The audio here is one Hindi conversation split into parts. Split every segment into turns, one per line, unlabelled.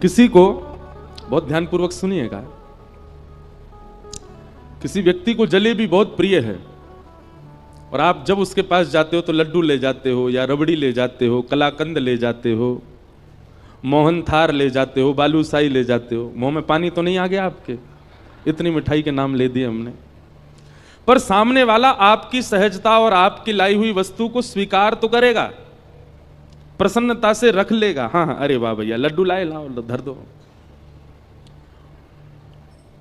किसी को, बहुत ध्यानपूर्वक सुनिएगा, किसी व्यक्ति को जलेबी बहुत प्रिय है और आप जब उसके पास जाते हो तो लड्डू ले जाते हो या रबड़ी ले जाते हो, कलाकंद ले जाते हो, मोहन थार ले जाते हो, बालूशाही ले जाते हो। मुंह में पानी तो नहीं आ गया आपके? इतनी मिठाई के नाम ले दिए हमने। पर सामने वाला आपकी सहजता और आपकी लाई हुई वस्तु को स्वीकार तो करेगा, प्रसन्नता से रख लेगा। हाँ हाँ, अरे वाह भैया लड्डू लाए, लाओ धर दो।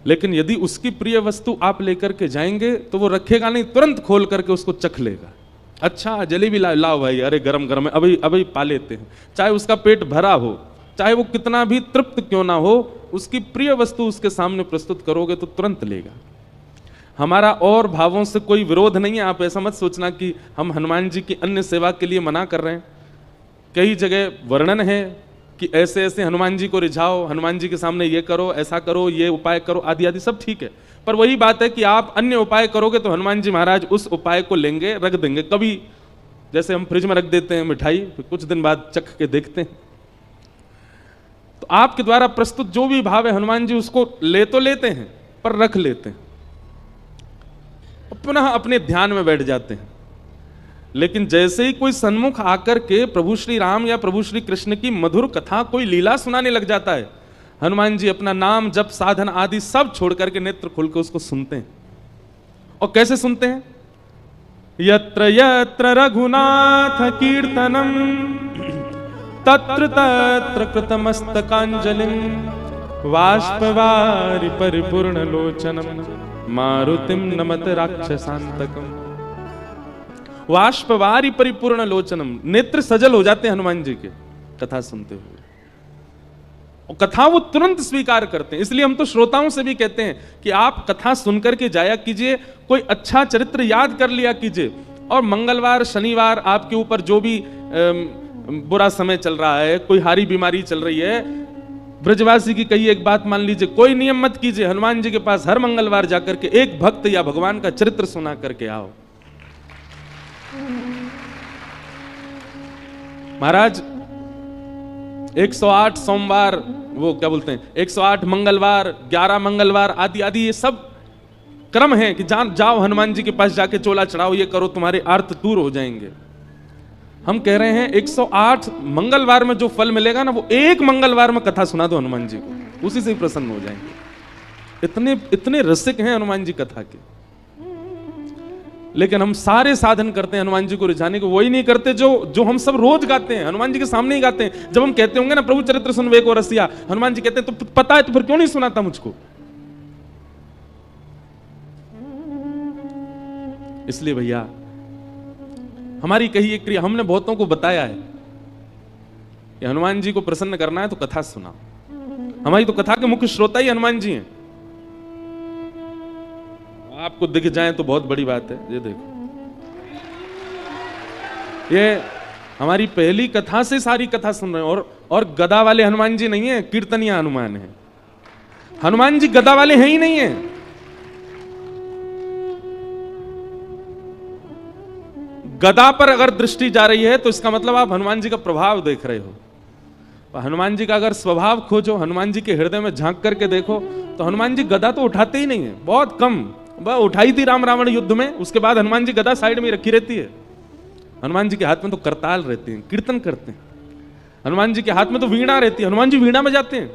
लेकिन यदि उसकी प्रिय वस्तु आप लेकर के जाएंगे तो वो रखेगा नहीं, तुरंत खोल करके उसको चख लेगा। अच्छा जलेबी लाओ भाई, अरे गरम गरम है, अभी अभी पा लेते हैं। चाहे उसका पेट भरा हो, चाहे वो कितना भी तृप्त क्यों ना हो, उसकी प्रिय वस्तु उसके सामने प्रस्तुत करोगे तो तुरंत लेगा। हमारा और भावों से कोई विरोध नहीं है। आप ऐसा मत सोचना कि हम हनुमान जी की अन्य सेवा के लिए मना कर रहे हैं। कई जगह वर्णन है कि ऐसे ऐसे हनुमान जी को रिझाओ, हनुमान जी के सामने ये करो, ऐसा करो, ये उपाय करो, आदि आदि सब ठीक है। पर वही बात है कि आप अन्य उपाय करोगे तो हनुमान जी महाराज उस उपाय को लेंगे, रख देंगे। कभी जैसे हम फ्रिज में रख देते हैं मिठाई, फिर कुछ दिन बाद चख के देखते हैं। तो आपके द्वारा प्रस्तुत जो भी भाव है हनुमान जी उसको ले तो लेते हैं पर रख लेते हैं, पुनः अपने ध्यान में बैठ जाते हैं। लेकिन जैसे ही कोई सन्मुख आकर के प्रभु श्री राम या प्रभु श्री कृष्ण की मधुर कथा, कोई लीला सुनाने लग जाता है, हनुमान जी अपना नाम जप साधन आदि सब छोड़ करके नेत्र खोल के उसको सुनते हैं। और कैसे सुनते हैं? यत्र यत्र रघुनाथ कीर्तनम तत्र तत्र कृतमस्तकांजलिं वाष्पवारि परिपूर्ण लोचनम मारुतिम नमत राक्षसांतकम। वाष्पवारि परिपूर्ण लोचनम, नेत्र सजल हो जाते हैं हनुमान जी के कथा सुनते हुए, और कथा वो तुरंत स्वीकार करते हैं। इसलिए हम तो श्रोताओं से भी कहते हैं कि आप कथा सुनकर के जाया कीजिए, कोई अच्छा चरित्र याद कर लिया कीजिए, और मंगलवार शनिवार आपके ऊपर जो भी बुरा समय चल रहा है, कोई हारी बीमारी चल रही है, ब्रजवासी की कही एक बात मान लीजिए, कोई नियम मत कीजिए, हनुमान जी के पास हर मंगलवार जाकर के एक भक्त या भगवान का चरित्र सुना करके आओ। महाराज 108 सोमवार, वो क्या बोलते हैं, 108 मंगलवार, 11 मंगलवार आदि आदि, ये सब क्रम है कि जाओ हनुमान जी के पास जाके चोला चढ़ाओ, ये करो, तुम्हारे आर्त दूर हो जाएंगे। हम कह रहे हैं 108 मंगलवार में जो फल मिलेगा ना, वो एक मंगलवार में कथा सुना दो हनुमान जी को, उसी से ही प्रसन्न हो जाएंगे। इतने इतने रसिक हैं हनुमान जी कथा के। लेकिन हम सारे साधन करते हैं हनुमान जी को रिझाने को, वही नहीं करते जो हम सब रोज गाते हैं, हनुमान जी के सामने ही गाते हैं। जब हम कहते होंगे ना प्रभु चरित्र सुन वे को रसिया, हनुमान जी कहते हैं तो पता है तो फिर क्यों नहीं सुनाता मुझको? इसलिए भैया हमारी कही एक क्रिया, हमने बहुतों को बताया है कि हनुमान जी को प्रसन्न करना है तो कथा सुनाओ। हमारी तो कथा के मुख्य श्रोता ही हनुमान जी हैं। आपको दिख जाए तो बहुत बड़ी बात है। ये देखो, ये हमारी पहली कथा से सारी कथा सुन रहे हैं। और गदा वाले हनुमान जी नहीं है, कीर्तनिया हनुमान है। हनुमान जी गदा वाले हैं ही नहीं है। गदा पर अगर दृष्टि जा रही है तो इसका मतलब आप हनुमान जी का प्रभाव देख रहे हो। हनुमान जी का अगर स्वभाव खोजो, हनुमान जी के हृदय में झांक करके देखो, तो हनुमान जी गदा तो उठाते ही नहीं है, बहुत कम। वह उठाई थी राम रावण युद्ध में, उसके बाद हनुमान जी गदा साइड में रखी रहती है। हनुमान जी के हाथ में तो करताल रहते हैं, कीर्तन करते हैं। हनुमान जी के हाथ में तो वीणा रहती है, हनुमान जी वीणा बजाते हैं।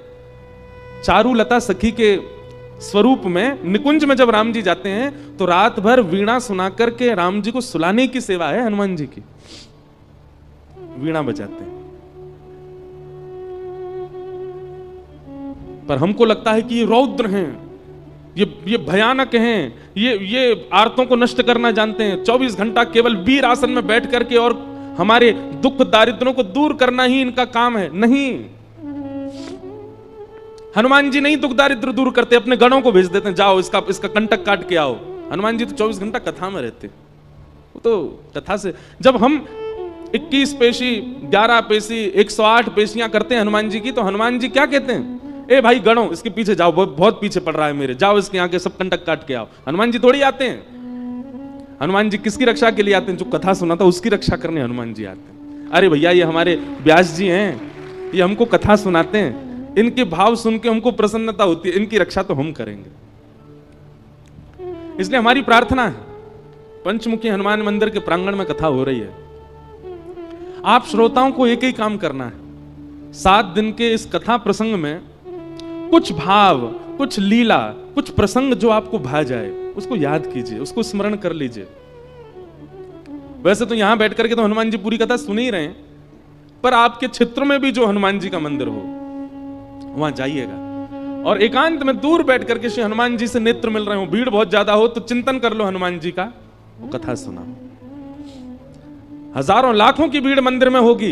चारू लता सखी के स्वरूप में निकुंज में जब राम जी जाते हैं तो रात भर वीणा सुना करके राम जी को सुलाने की सेवा है हनुमान जी की, वीणा बजाते हैं। पर हमको लगता है कि ये रौद्र हैं, ये भयानक हैं, ये आर्तों को नष्ट करना जानते हैं। 24 घंटा केवल वीर आसन में बैठ करके और हमारे दुख दारिद्रों को दूर करना ही इनका काम है। नहीं, हनुमान जी नहीं दुख दारिद्र दूर करते, अपने गणों को भेज देते हैं, जाओ इसका कंटक काट के आओ। हनुमान जी तो 24 घंटा कथा में रहते। वो तो कथा से जब हम 21 पेशी 11 पेशी 108 पेशियां करते हैं हनुमान जी की, तो हनुमान जी क्या कहते हैं? ए भाई गणों, इसके पीछे जाओ, बहुत पीछे पड़ रहा है मेरे, जाओ इसके आगे सब कंटक काट के आओ। हनुमान जी थोड़ी आते हैं। हनुमान जी किसकी रक्षा के लिए आते हैं? जो कथा सुनाता उसकी रक्षा करने हनुमान जी आते हैं। अरे भैया, ये हमारे व्यास जी हैं, ये हमको कथा सुनाते हैं, इनके भाव सुन के हमको प्रसन्नता होती है, इनकी रक्षा तो हम करेंगे। इसलिए हमारी प्रार्थना है, पंचमुखी हनुमान मंदिर के प्रांगण में कथा हो रही है, आप श्रोताओं को एक ही काम करना है, 7 दिन के इस कथा प्रसंग में कुछ भाव, कुछ लीला, कुछ प्रसंग जो आपको भा जाए उसको याद कीजिए, उसको स्मरण कर लीजिए। वैसे तो यहां बैठ करके तो हनुमान जी पूरी कथा सुन ही रहे हैं, पर आपके क्षेत्र में भी जो हनुमान जी का मंदिर हो वहां जाइएगा और एकांत में दूर बैठ करके श्री हनुमान जी से नेत्र मिल रहे हो, भीड़ बहुत ज्यादा हो तो चिंतन कर लो हनुमान जी का, वो कथा सुना। हजारों लाखों की भीड़ मंदिर में होगी,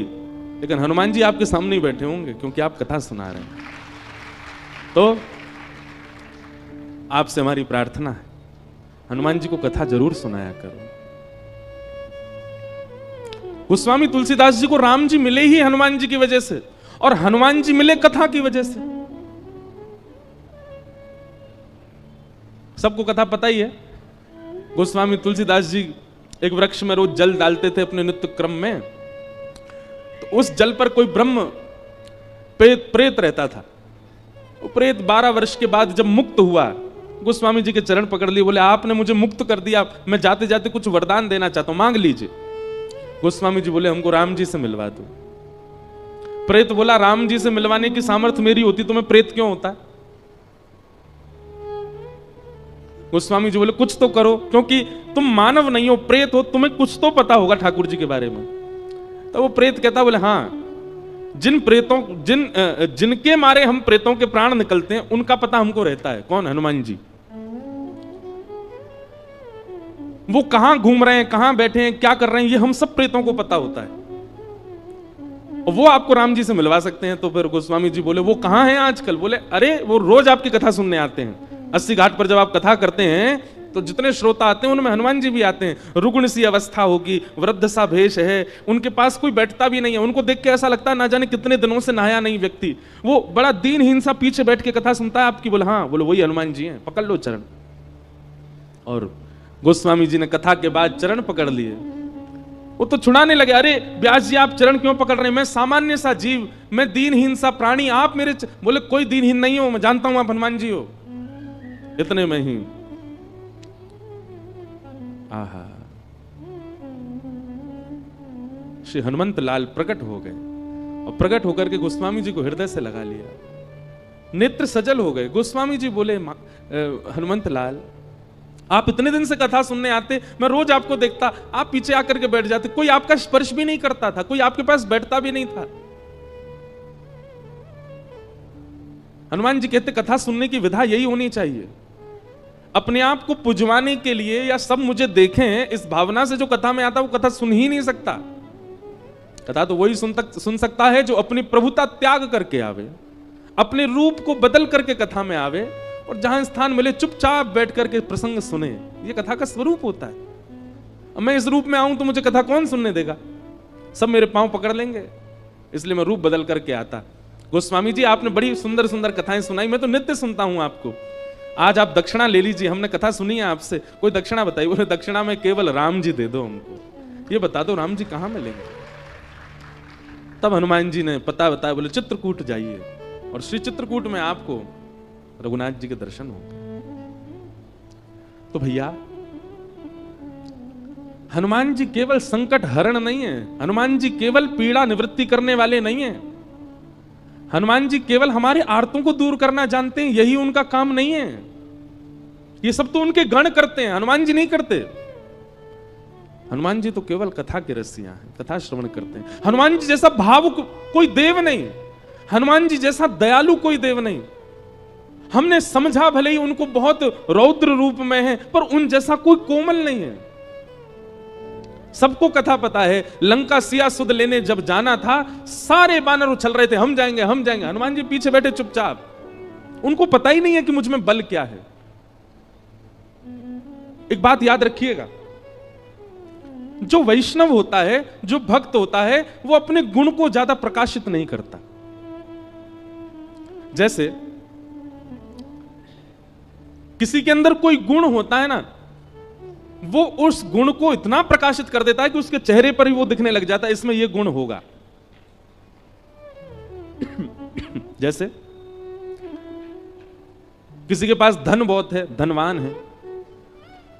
लेकिन हनुमान जी आपके सामने ही बैठे होंगे क्योंकि आप कथा सुना रहे हैं। तो आपसे हमारी प्रार्थना है, हनुमान जी को कथा जरूर सुनाया करो। गोस्वामी तुलसीदास जी को राम जी मिले ही हनुमान जी की वजह से, और हनुमान जी मिले कथा की वजह से। सबको कथा पता ही है, गोस्वामी तुलसीदास जी एक वृक्ष में रोज जल डालते थे अपने नित्य क्रम में, तो उस जल पर कोई ब्रह्म प्रेत रहता था। वो प्रेत 12 वर्ष के बाद जब मुक्त हुआ, गोस्वामी जी के चरण पकड़ लिए, बोले आपने मुझे मुक्त कर दिया, मैं जाते जाते कुछ वरदान देना चाहता हूं, मांग लीजिए। गोस्वामी जी बोले हमको राम जी से मिलवा दो। प्रेत बोला राम जी से मिलवाने की सामर्थ्य मेरी होती तो मैं प्रेत क्यों होता। गोस्वामी जी बोले कुछ तो करो, क्योंकि तुम मानव नहीं हो, प्रेत हो, तुम्हें कुछ तो पता होगा ठाकुर जी के बारे में। तो वो प्रेत कहता बोले हाँ, जिनके मारे हम प्रेतों के प्राण निकलते हैं उनका पता हमको रहता है। कौन? हनुमान जी। वो कहां घूम रहे हैं, कहां बैठे हैं, क्या कर रहे हैं, ये हम सब प्रेतों को पता होता है, और वो आपको राम जी से मिलवा सकते हैं। तो फिर गोस्वामी जी बोले वो कहां हैं आजकल? बोले अरे वो रोज आपकी कथा सुनने आते हैं। 80 घाट पर जब आप कथा करते हैं तो जितने श्रोता आते हैं उनमें हनुमान जी भी आते हैं। रुग्ण सी अवस्था होगी, वृद्ध सा भेष है, उनके पास कोई बैठता भी नहीं है, उनको देख के ऐसा लगता है ना जाने कितने दिनों से नहाया नहीं व्यक्ति, वो बड़ा दीनहीन सा पीछे बैठ के कथा सुनता है आपकी। बोले हाँ, बोले वही हनुमान जी हैं, पकड़ लो चरण। और गोस्वामी जी ने कथा के बाद चरण पकड़ लिए। वो तो छुड़ाने लगे, अरे व्यास जी आप चरण क्यों पकड़ रहे हैं, मैं सामान्य सा जीव, मैं दीनहीन सा प्राणी, आप मेरे बोले कोई दीनहीन नहीं हो, मैं जानता हूं आप हनुमान जी हो। इतने में ही आहा, श्री हनुमंत लाल प्रकट हो गए, और प्रकट होकर के गोस्वामी जी को हृदय से लगा लिया, नेत्र सजल हो गए। गोस्वामी जी बोले हनुमंत लाल आप इतने दिन से कथा सुनने आते, मैं रोज आपको देखता, आप पीछे आकर के बैठ जाते, कोई आपका स्पर्श भी नहीं करता था, कोई आपके पास बैठता भी नहीं था। हनुमान जी कहते कथा सुनने की विधा यही होनी चाहिए। अपने आप को पुजवाने के लिए या सब मुझे देखें इस भावना से जो कथा में आता वो कथा सुन ही नहीं सकता। कथा तो वही सुन सकता है जो अपनी प्रभुता त्याग करके आवे, अपने रूप को बदल करके कथा में आवे, और जहां स्थान मिले चुपचाप बैठ करके प्रसंग सुने। ये कथा का स्वरूप होता है। अब मैं इस रूप में आऊं तो मुझे कथा कौन सुनने देगा, सब मेरे पांव पकड़ लेंगे, इसलिए मैं रूप बदल करके आता। गोस्वामी जी आपने बड़ी सुंदर सुंदर कथाएं सुनाई, मैं तो नित्य सुनता हूं आपको, आज आप दक्षिणा ले लीजिए, हमने कथा सुनी है आपसे, कोई दक्षिणा बताइए। बोले दक्षिणा में केवल राम जी दे दो हमको, ये बता दो राम जी कहां मिलेंगे। तब हनुमान जी ने पता बताया, बोले चित्रकूट जाइए, और श्री चित्रकूट में आपको रघुनाथ जी के दर्शन होंगे। तो भैया हनुमान जी केवल संकट हरण नहीं है, हनुमान जी केवल पीड़ा निवृत्ति करने वाले नहीं है, हनुमान जी केवल हमारे आर्तों को दूर करना जानते हैं, यही उनका काम नहीं है। ये सब तो उनके गण करते हैं, हनुमान जी नहीं करते। हनुमान जी तो केवल कथा के रसिया हैं, कथा श्रवण करते हैं। हनुमान जी जैसा भावुक कोई देव नहीं, हनुमान जी जैसा दयालु कोई देव नहीं। हमने समझा भले ही उनको बहुत रौद्र रूप में है, पर उन जैसा कोई कोमल नहीं है। सबको कथा पता है, लंका सिया सुध लेने जब जाना था, सारे बानर उछल रहे थे, हम जाएंगे हम जाएंगे, हनुमान जी पीछे बैठे चुपचाप, उनको पता ही नहीं है कि मुझ में बल क्या है। एक बात याद रखिएगा, जो वैष्णव होता है, जो भक्त होता है, वो अपने गुण को ज्यादा प्रकाशित नहीं करता। जैसे किसी के अंदर कोई गुण होता है ना, वो उस गुण को इतना प्रकाशित कर देता है कि उसके चेहरे पर ही वो दिखने लग जाता है, इसमें ये गुण होगा। जैसे किसी के पास धन बहुत है, धनवान है,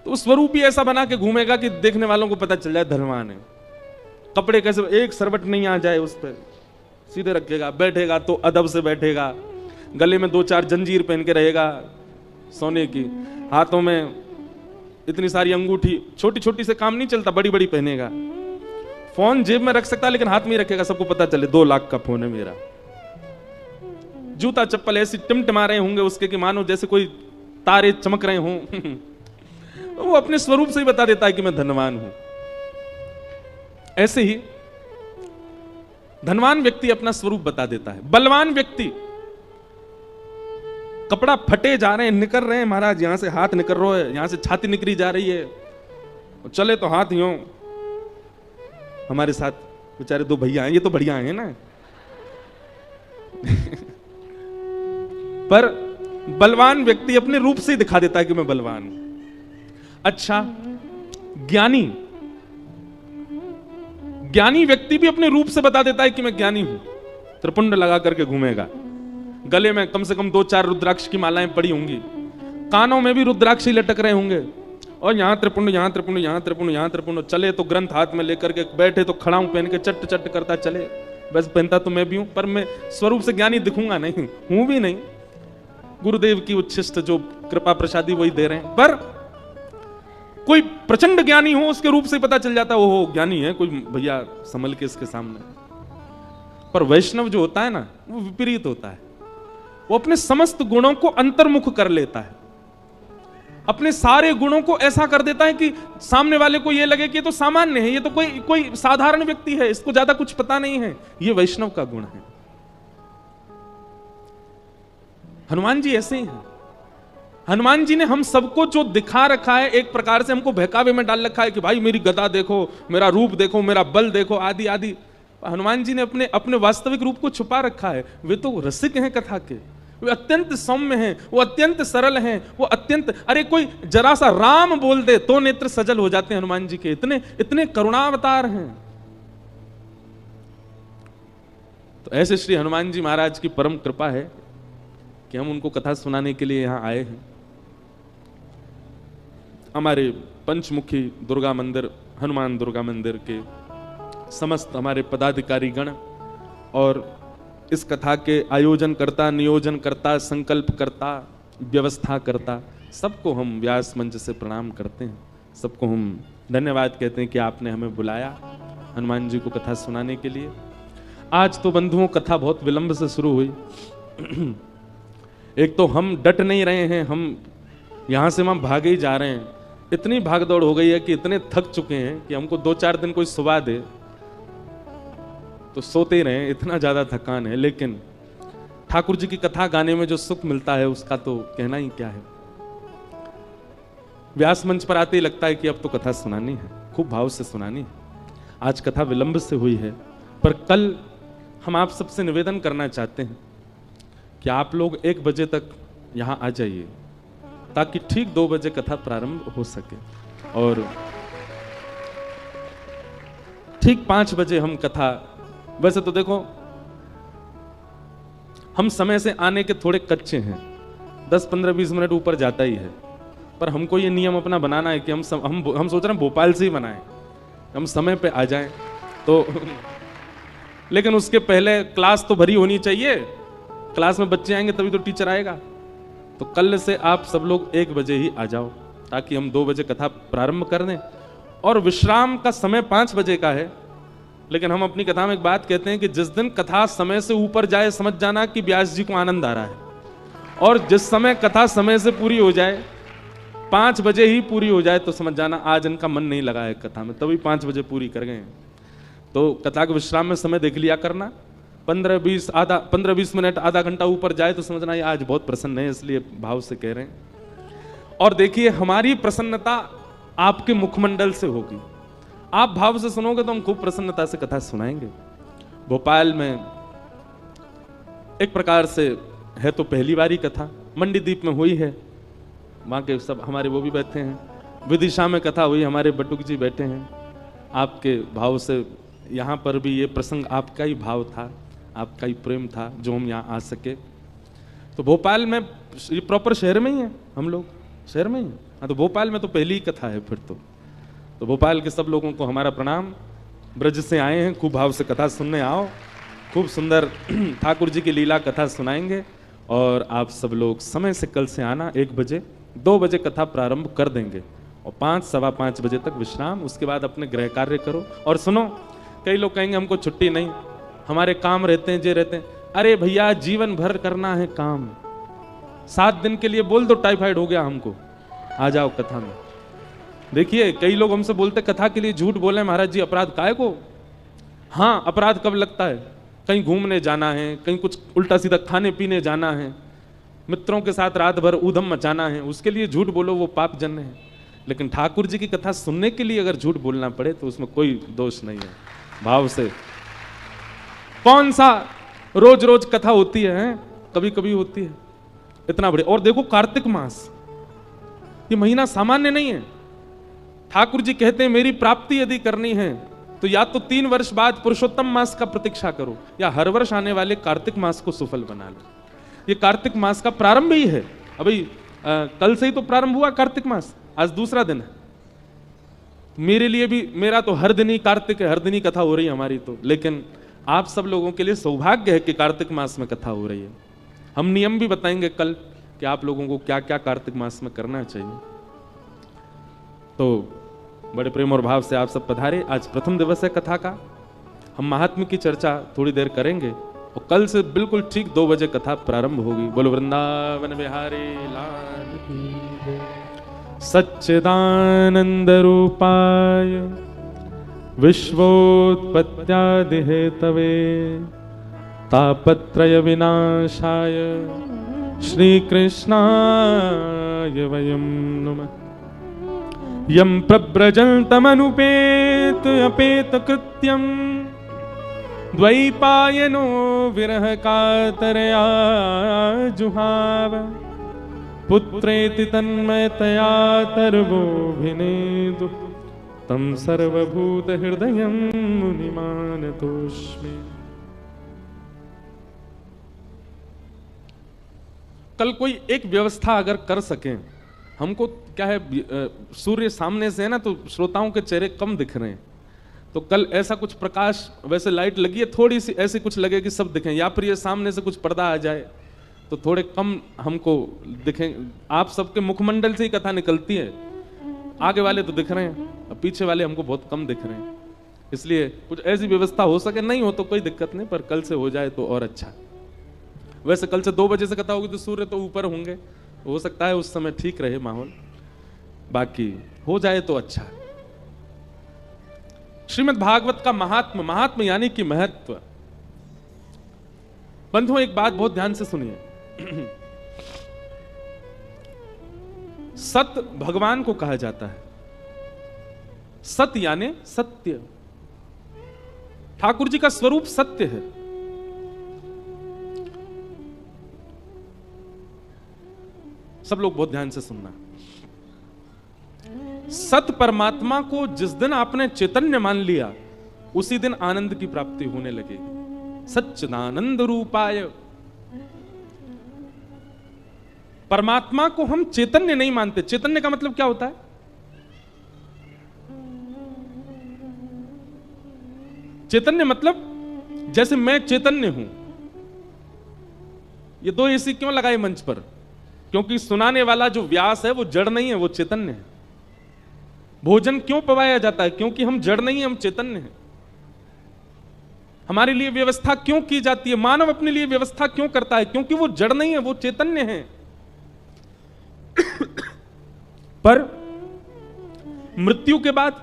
तो स्वरूप ही ऐसा बना के घूमेगा कि देखने वालों को पता चल जाए धनवान है। कपड़े कैसे, एक सरवट नहीं आ जाए उस पर, सीधे रखेगा, बैठेगा तो अदब से बैठेगा, गले में 2-4 जंजीर पहन के रहेगा सोने की, हाथों में इतनी सारी अंगूठी, छोटी छोटी से काम नहीं चलता, बड़ी बड़ी पहनेगा। फोन जेब में रख सकता लेकिन हाथ में ही रखेगा, सबको पता चले 2 लाख का फोन है मेरा। जूता चप्पल ऐसी टिमटिमा रहे होंगे उसके कि मानो जैसे कोई तारे चमक रहे हों। वो अपने स्वरूप से ही बता देता है कि मैं धनवान हूं। ऐसे ही धनवान व्यक्ति अपना स्वरूप बता देता है। बलवान व्यक्ति, कपड़ा फटे जा रहे हैं, निकल रहे हैं महाराज, यहां से हाथ निकल रहा है, यहां से छाती निकली जा रही है, चले तो हाथ यूं। हमारे साथ बेचारे 2 भैया हैं, ये तो बढ़िया हैं ना। पर बलवान व्यक्ति अपने रूप से ही दिखा देता है कि मैं बलवान हूं। अच्छा, ज्ञानी व्यक्ति भी अपने रूप से बता देता है कि मैं ज्ञानी हूं। त्रिपुंड लगा करके घूमेगा, गले में कम से कम 2-4 रुद्राक्ष की मालाएं पड़ी होंगी, कानों में भी रुद्राक्ष ही लटक रहे होंगे, और यहां त्रिपुंड, यहां त्रिपुंड, यहां त्रिपुंड, यहां त्रिपुंड। चले तो ग्रंथ हाथ में लेकर के, बैठे तो खड़ाऊं पहन के चट चट करता चले। बस पहनता तो मैं भी हूं, पर मैं स्वरूप से ज्ञानी दिखूंगा नहीं, हूं भी नहीं। गुरुदेव की उच्छिष्ट जो कृपा प्रसादी वही दे रहे हैं। पर कोई प्रचंड ज्ञानी हो, उसके रूप से पता चल जाता है वो ज्ञानी है, कोई भैया संभल के इसके सामने। पर वैष्णव जो होता है ना, वो विपरीत होता है। वो अपने समस्त गुणों को अंतर्मुख कर लेता है, अपने सारे गुणों को ऐसा कर देता है कि सामने वाले को ये लगे कि ये तो सामान्य है, ये तो कोई साधारण व्यक्ति है, इसको ज्यादा कुछ पता नहीं है। ये वैष्णव का गुण है। हनुमान जी ऐसे ही हैं। हनुमान जी ने हम सबको जो दिखा रखा है, एक प्रकार से हमको बहकावे में डाल रखा है कि भाई मेरी गदा देखो, मेरा रूप देखो, मेरा बल देखो, आदि आदि। हनुमान जी ने अपने वास्तविक रूप को छुपा रखा है। वे तो रसिक हैं कथा के, वे अत्यंत सौम्य हैं, वो अत्यंत सरल हैं, वो अत्यंत, अरे कोई जरा सा राम बोल दे तो नेत्र सजल हो जाते हैं हनुमान जी के, इतने इतने करुणावतार हैं। तो ऐसे श्री हनुमान जी महाराज की परम कृपा है कि हम उनको कथा सुनाने के लिए यहां आए हैं। हमारे पंचमुखी दुर्गा मंदिर, हनुमान दुर्गा मंदिर के समस्त हमारे पदाधिकारी गण और इस कथा के आयोजन करता, नियोजन करता, संकल्प करता, व्यवस्था करता, सबको हम व्यास मंच से प्रणाम करते हैं। सबको हम धन्यवाद कहते हैं कि आपने हमें बुलाया हनुमान जी को कथा सुनाने के लिए। आज तो बंधुओं कथा बहुत विलंब से शुरू हुई। एक तो हम डट नहीं रहे हैं, हम यहां से वहां भागे ही जा रहे हैं। इतनी भागदौड़ हो गई है कि इतने थक चुके हैं कि हमको 2-4 दिन कोई सुबह दे तो सोते ही रहे, इतना ज्यादा थकान है। लेकिन ठाकुर जी की कथा गाने में जो सुख मिलता है उसका तो कहना ही क्या है। व्यास मंच पर आते ही लगता है कि अब तो कथा सुनानी है, खूब भाव से सुनानी है। आज कथा विलंब से हुई है, पर कल हम आप सबसे निवेदन करना चाहते हैं कि आप लोग 1 बजे तक यहां आ जाइए, ताकि ठीक 2 बजे कथा प्रारंभ हो सके, और ठीक 5 बजे हम कथा, वैसे तो देखो हम समय से आने के थोड़े कच्चे हैं, 10-15-20 मिनट ऊपर जाता ही है, पर हमको ये नियम अपना बनाना है कि हम सोच रहे हैं भोपाल से ही बनाएं, हम समय पे आ जाएं। तो लेकिन उसके पहले क्लास तो भरी होनी चाहिए, क्लास में बच्चे आएंगे तभी तो टीचर आएगा। तो कल से आप सब लोग 1 बजे ही आ जाओ, ताकि हम 2 बजे कथा प्रारंभ कर दें। और विश्राम का समय 5 बजे का है, लेकिन हम अपनी कथा में एक बात कहते हैं कि जिस दिन कथा समय से ऊपर जाए, समझ जाना कि व्यास जी को आनंद आ रहा है, और जिस समय कथा समय से पूरी हो जाए, 5 बजे ही पूरी हो जाए, तो समझ जाना आज इनका मन नहीं लगा है कथा में, तभी 5 बजे पूरी कर गए। तो कथा के विश्राम में समय देख लिया करना, 15-20 मिनट, आधा घंटा ऊपर जाए तो समझना ये आज बहुत प्रसन्न है, इसलिए भाव से कह रहे हैं। और देखिए हमारी प्रसन्नता आपके मुखमंडल से होगी, आप भाव से सुनोगे तो हम खूब प्रसन्नता से कथा सुनाएंगे। भोपाल में एक प्रकार से है तो पहली बारी कथा, मंडीदीप में हुई है, वहां के सब हमारे वो भी बैठे हैं, विदिशा में कथा हुई, हमारे बटुक जी बैठे हैं। आपके भाव से यहाँ पर भी ये प्रसंग आपका ही भाव था, आपका ही प्रेम था जो हम यहाँ आ सके। तो भोपाल में, ये प्रॉपर शहर में ही है, हम लोग शहर में ही हैं। हाँ, तो भोपाल में तो पहली ही कथा है फिर तो भोपाल के सब लोगों को हमारा प्रणाम। ब्रज से आए हैं, खूब भाव से कथा सुनने आओ। खूब सुंदर ठाकुर जी की लीला कथा सुनाएंगे और आप सब लोग समय से कल से आना। 1 बजे 2 बजे कथा प्रारंभ कर देंगे और 5 सवा 5 बजे तक विश्राम। उसके बाद अपने गृह कार्य करो। और सुनो, कई लोग कहेंगे हमको छुट्टी नहीं, हमारे काम रहते हैं, जे रहते हैं। अरे भैया, जीवन भर करना है काम। 7 दिन के लिए बोल दो टाइफाइड हो गया हमको, आ जाओ कथा में। देखिए, कई लोग हमसे बोलते कथा के लिए झूठ बोले महाराज जी, अपराध काहे को? हाँ, अपराध कब लगता है? कहीं घूमने जाना है, कहीं कुछ उल्टा सीधा खाने पीने जाना है, मित्रों के साथ रात भर ऊधम मचाना है, उसके लिए झूठ बोलो, वो पाप जन्य है। लेकिन ठाकुर जी की कथा सुनने के लिए अगर झूठ बोलना पड़े तो उसमें कोई दोष नहीं है। भाव से कौन सा रोज रोज कथा होती है? कभी कभी होती है, इतना बड़े। और देखो, कार्तिक मास, ये महीना सामान्य नहीं है। ठाकुर जी कहते हैं मेरी प्राप्ति यदि करनी है तो या तो 3 वर्ष बाद पुरुषोत्तम मास का प्रतीक्षा करो, या हर वर्ष आने वाले कार्तिक मास को सफल बना लो। ये कार्तिक मास का प्रारंभ ही है। अभी कल से ही तो प्रारंभ हुआ कार्तिक मास, आज दूसरा दिन है। मेरे लिए भी, मेरा तो हर दिन ही कार्तिक है, हर दिन ही कथा हो रही है हमारी तो। लेकिन आप सब लोगों के लिए सौभाग्य है कि कार्तिक मास में कथा हो रही है। हम नियम भी बताएंगे कल कि आप लोगों को क्या क्या कार्तिक मास में करना चाहिए। तो बड़े प्रेम और भाव से आप सब पधारे। आज प्रथम दिवस है कथा का। हम महात्म्य की चर्चा थोड़ी देर करेंगे और कल से बिल्कुल ठीक 2 बजे कथा प्रारंभ होगी। बोलो वृंदावन बिहारी लाल की जय। सच्चिदानंद रूपाय विश्वोत्पत्त्यादि हेतवे तापत्रय विनाशाय श्री कृष्णाय वयं नमः। यं प्रव्रजन्तमनुपेत अपेत कृत्यं द्वैपायनो विरह कातरया जुहाव पुत्रेति तन्मयतया तर्वोऽभिनेदु तं सर्वभूतहृदयं मुनिमानतोऽस्मि। कल कोई एक व्यवस्था अगर कर सकें, हमको क्या है, सूर्य सामने से है ना, तो श्रोताओं के चेहरे कम दिख रहे हैं। तो कल ऐसा कुछ प्रकाश, वैसे लाइट लगी है थोड़ी सी, ऐसी कुछ लगे कि सब दिखें, या फिर ये सामने से कुछ पर्दा आ जाए तो थोड़े कम हमको दिखें। आप सबके मुखमंडल से ही कथा निकलती है, आगे वाले तो दिख रहे हैं, अब पीछे वाले हमको बहुत कम दिख रहे हैं। इसलिए कुछ ऐसी व्यवस्था हो सके, नहीं हो तो कोई दिक्कत नहीं, पर कल से हो जाए तो और अच्छा। वैसे कल से 2 बजे से कथा होगी तो सूर्य तो ऊपर होंगे, हो सकता है उस समय ठीक रहे माहौल, बाकी हो जाए तो अच्छा। श्रीमद् भागवत का महात्म, महात्म यानी कि महत्व। बंधुओं, एक बात बहुत ध्यान से सुनिए। सत भगवान को कहा जाता है। सत यानी सत्य। ठाकुर जी का स्वरूप सत्य है। सब लोग बहुत ध्यान से सुनना। सत परमात्मा को जिस दिन आपने चैतन्य मान लिया, उसी दिन आनंद की प्राप्ति होने लगेगी। सच्चिदानंद रूपाय। परमात्मा को हम चैतन्य नहीं मानते। चैतन्य का मतलब क्या होता है? चैतन्य मतलब जैसे मैं चैतन्य हूं। ये 2 एसी क्यों लगाए मंच पर? क्योंकि सुनाने वाला जो व्यास है वो जड़ नहीं है, वो चैतन्य है। भोजन क्यों पवाया जाता है? क्योंकि हम जड़ नहीं है, हम चैतन्य हैं। हमारे लिए व्यवस्था क्यों की जाती है? मानव अपने लिए व्यवस्था क्यों करता है? क्योंकि वो जड़ नहीं है, वो चैतन्य है। पर मृत्यु के बाद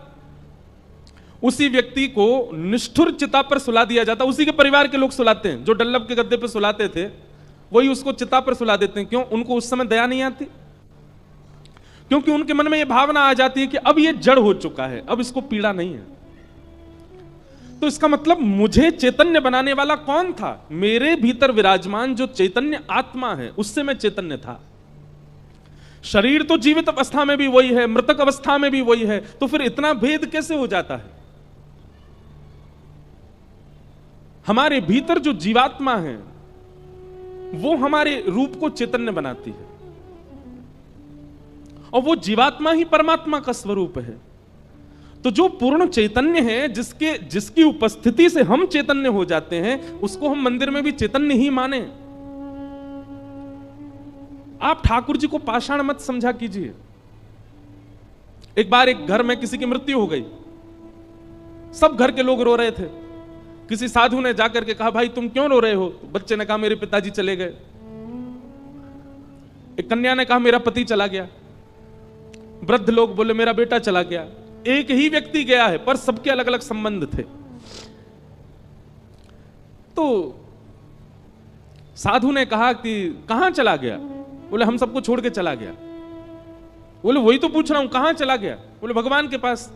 उसी व्यक्ति को निष्ठुर चिता पर सुला दिया जाता है। उसी के परिवार के लोग सुलाते हैं। जो डल्लब के गद्दे पर सुलाते थे वही उसको चिता पर सुला देते हैं। क्यों? उनको उस समय दया नहीं आती, क्योंकि उनके मन में यह भावना आ जाती है कि अब यह जड़ हो चुका है, अब इसको पीड़ा नहीं है। तो इसका मतलब मुझे चैतन्य बनाने वाला कौन था? मेरे भीतर विराजमान जो चैतन्य आत्मा है, उससे मैं चैतन्य था। शरीर तो जीवित अवस्था में भी वही है, मृतक अवस्था में भी वही है, तो फिर इतना भेद कैसे हो जाता है? हमारे भीतर जो जीवात्मा है वो हमारे रूप को चैतन्य बनाती है, और वो जीवात्मा ही परमात्मा का स्वरूप है। तो जो पूर्ण चैतन्य है, जिसकी उपस्थिति से हम चैतन्य हो जाते हैं, उसको हम मंदिर में भी चैतन्य ही माने। आप ठाकुर जी को पाषाण मत समझा कीजिए। एक बार एक घर में किसी की मृत्यु हो गई, सब घर के लोग रो रहे थे। किसी साधु ने जाकर के कहा, भाई तुम क्यों रो रहे हो? तो बच्चे ने कहा, मेरे पिताजी चले गए। एक कन्या ने कहा, मेरा पति चला गया। वृद्ध लोग बोले, मेरा बेटा चला गया। एक ही व्यक्ति गया है, पर सबके अलग अलग संबंध थे। तो साधु ने कहा कि कहां चला गया? बोले, हम सबको छोड़ के चला गया। बोले, वही तो पूछ रहा हूं, कहां चला गया? बोले, भगवान के पास।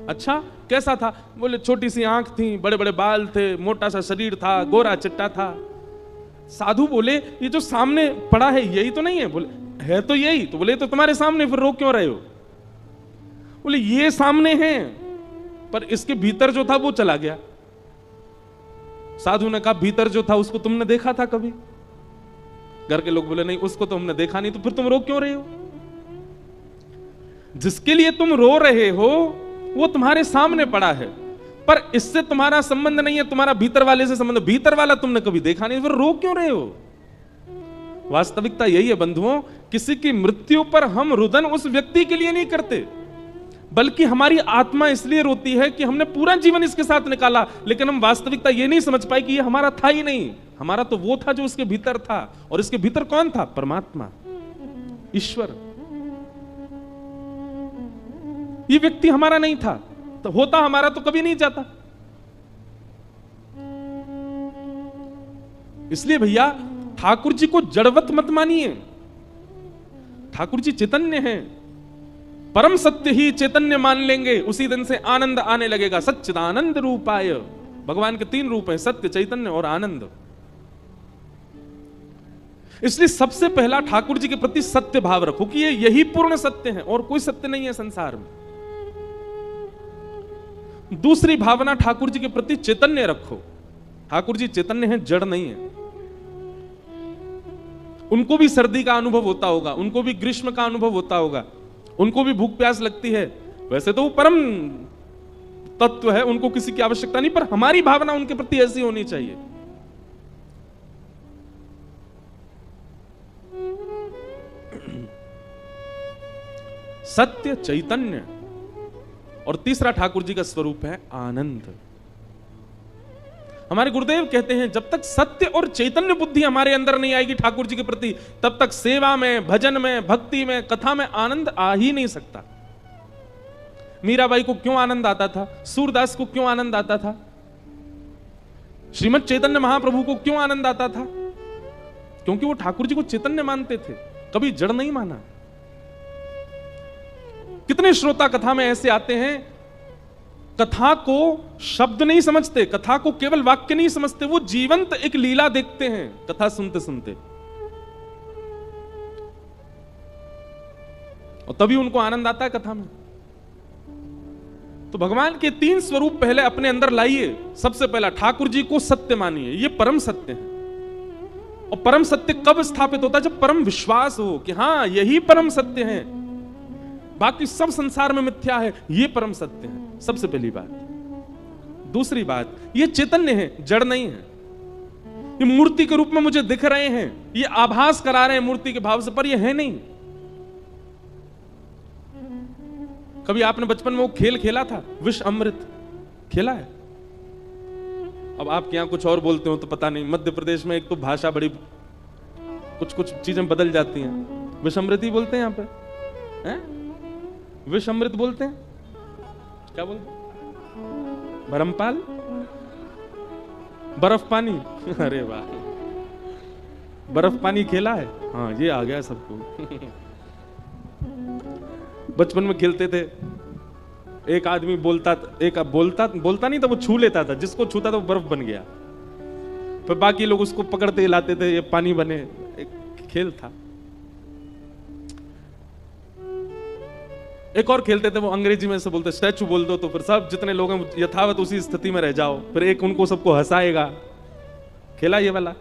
अच्छा, कैसा था? बोले, छोटी सी आंख थी, बड़े बड़े बाल थे, मोटा सा शरीर था, गोरा चिट्टा था। साधु बोले, ये जो सामने पड़ा है यही तो नहीं है? बोले, है तो यही। तो बोले, तो तुम्हारे सामने, फिर रो क्यों रहे हो? बोले, ये सामने है, पर इसके भीतर जो था वो चला गया। साधु ने कहा, भीतर जो था उसको तुमने देखा था कभी? घर के लोग बोले, नहीं, उसको तो हमने देखा नहीं। तो फिर तुम रो क्यों रहे हो? जिसके लिए तुम रो रहे हो वो तुम्हारे सामने पड़ा है, पर इससे तुम्हारा संबंध नहीं है, तुम्हारा भीतर वाले से संबंध। भीतर वाला तुमने कभी देखा नहीं, फिर रो क्यों रहे हो? वास्तविकता यही है बंधुओं, किसी की मृत्यु पर हम रुदन उस व्यक्ति के लिए नहीं करते, बल्कि हमारी आत्मा इसलिए रोती है कि हमने पूरा जीवन इसके साथ निकाला, लेकिन हम वास्तविकता ये नहीं समझ पाए कि ये हमारा था ही नहीं। हमारा तो वो था जो उसके भीतर था, और इसके भीतर कौन था? परमात्मा, ईश्वर। ये व्यक्ति हमारा नहीं था, तो होता हमारा तो कभी नहीं जाता। इसलिए भैया, ठाकुर जी को जड़वत मत मानिए। ठाकुर जी चैतन्य हैं, परम सत्य ही चैतन्य मान लेंगे, उसी दिन से आनंद आने लगेगा। सच्चिदानंद रूपाय, भगवान के 3 रूप हैं, सत्य, चैतन्य और आनंद। इसलिए सबसे पहला ठाकुर जी के प्रति सत्य भाव रखो कि ये यही पूर्ण सत्य है और कोई सत्य नहीं है संसार में। दूसरी भावना, ठाकुर जी के प्रति चैतन्य रखो। ठाकुर जी चैतन्य हैं, जड़ नहीं है। उनको भी सर्दी का अनुभव होता होगा, उनको भी ग्रीष्म का अनुभव होता होगा, उनको भी भूख प्यास लगती है। वैसे तो वो परम तत्व है, उनको किसी की आवश्यकता नहीं, पर हमारी भावना उनके प्रति ऐसी होनी चाहिए। सत्य, चैतन्य, और तीसरा ठाकुर जी का स्वरूप है आनंद। हमारे गुरुदेव कहते हैं, जब तक सत्य और चैतन्य बुद्धि हमारे अंदर नहीं आएगी ठाकुर जी के प्रति, तब तक सेवा में, भजन में, भक्ति में, कथा में आनंद आ ही नहीं सकता। मीराबाई को क्यों आनंद आता था? सूरदास को क्यों आनंद आता था? श्रीमद चैतन्य महाप्रभु को क्यों आनंद आता था? क्योंकि वो ठाकुर जी को चैतन्य मानते थे, कभी जड़ नहीं माना। कितने श्रोता कथा में ऐसे आते हैं, कथा को शब्द नहीं समझते, कथा को केवल वाक्य नहीं समझते, वो जीवंत एक लीला देखते हैं कथा सुनते सुनते, और तभी उनको आनंद आता है कथा में। तो भगवान के 3 स्वरूप पहले अपने अंदर लाइए। सबसे पहला, ठाकुर जी को सत्य मानिए, ये परम सत्य है। और परम सत्य कब स्थापित होता है? जब परम विश्वास हो कि हां यही परम सत्य है, बाकी सब संसार में मिथ्या है, ये परम सत्य है। सबसे पहली बात। दूसरी बात, ये चैतन्य है, जड़ नहीं है। ये मूर्ति के रूप में मुझे दिख रहे हैं, ये आभास करा रहे हैं मूर्ति के भाव से, पर ये है नहीं। कभी आपने बचपन में वो खेल खेला था, विष अमृत खेला है? अब आपके यहां कुछ और बोलते हो तो पता नहीं। मध्य प्रदेश में एक तो भाषा बड़ी, कुछ चीजें बदल जाती हैं। विष अमृत ही बोलते हैं यहां पे, हैं? विष अमृत बोलते हैं, क्या बोलते हैं? बरमपाल, बर्फ पानी। अरे वाह, बर्फ पानी खेला है? हाँ, ये आ गया सबको। बचपन में खेलते थे, एक आदमी बोलता नहीं था, वो छू लेता था, जिसको छूता था वो बर्फ बन गया, फिर बाकी लोग उसको पकड़ते हिलाते थे, ये पानी बने। एक खेल था। एक और खेलते थे, वो अंग्रेजी में से बोलते, स्टैचू बोल दो तो फिर सब जितने लोग हैं यथावत उसी स्थिति में रह जाओ, फिर एक उनको सबको हंसाएगा। खेला ये वाला?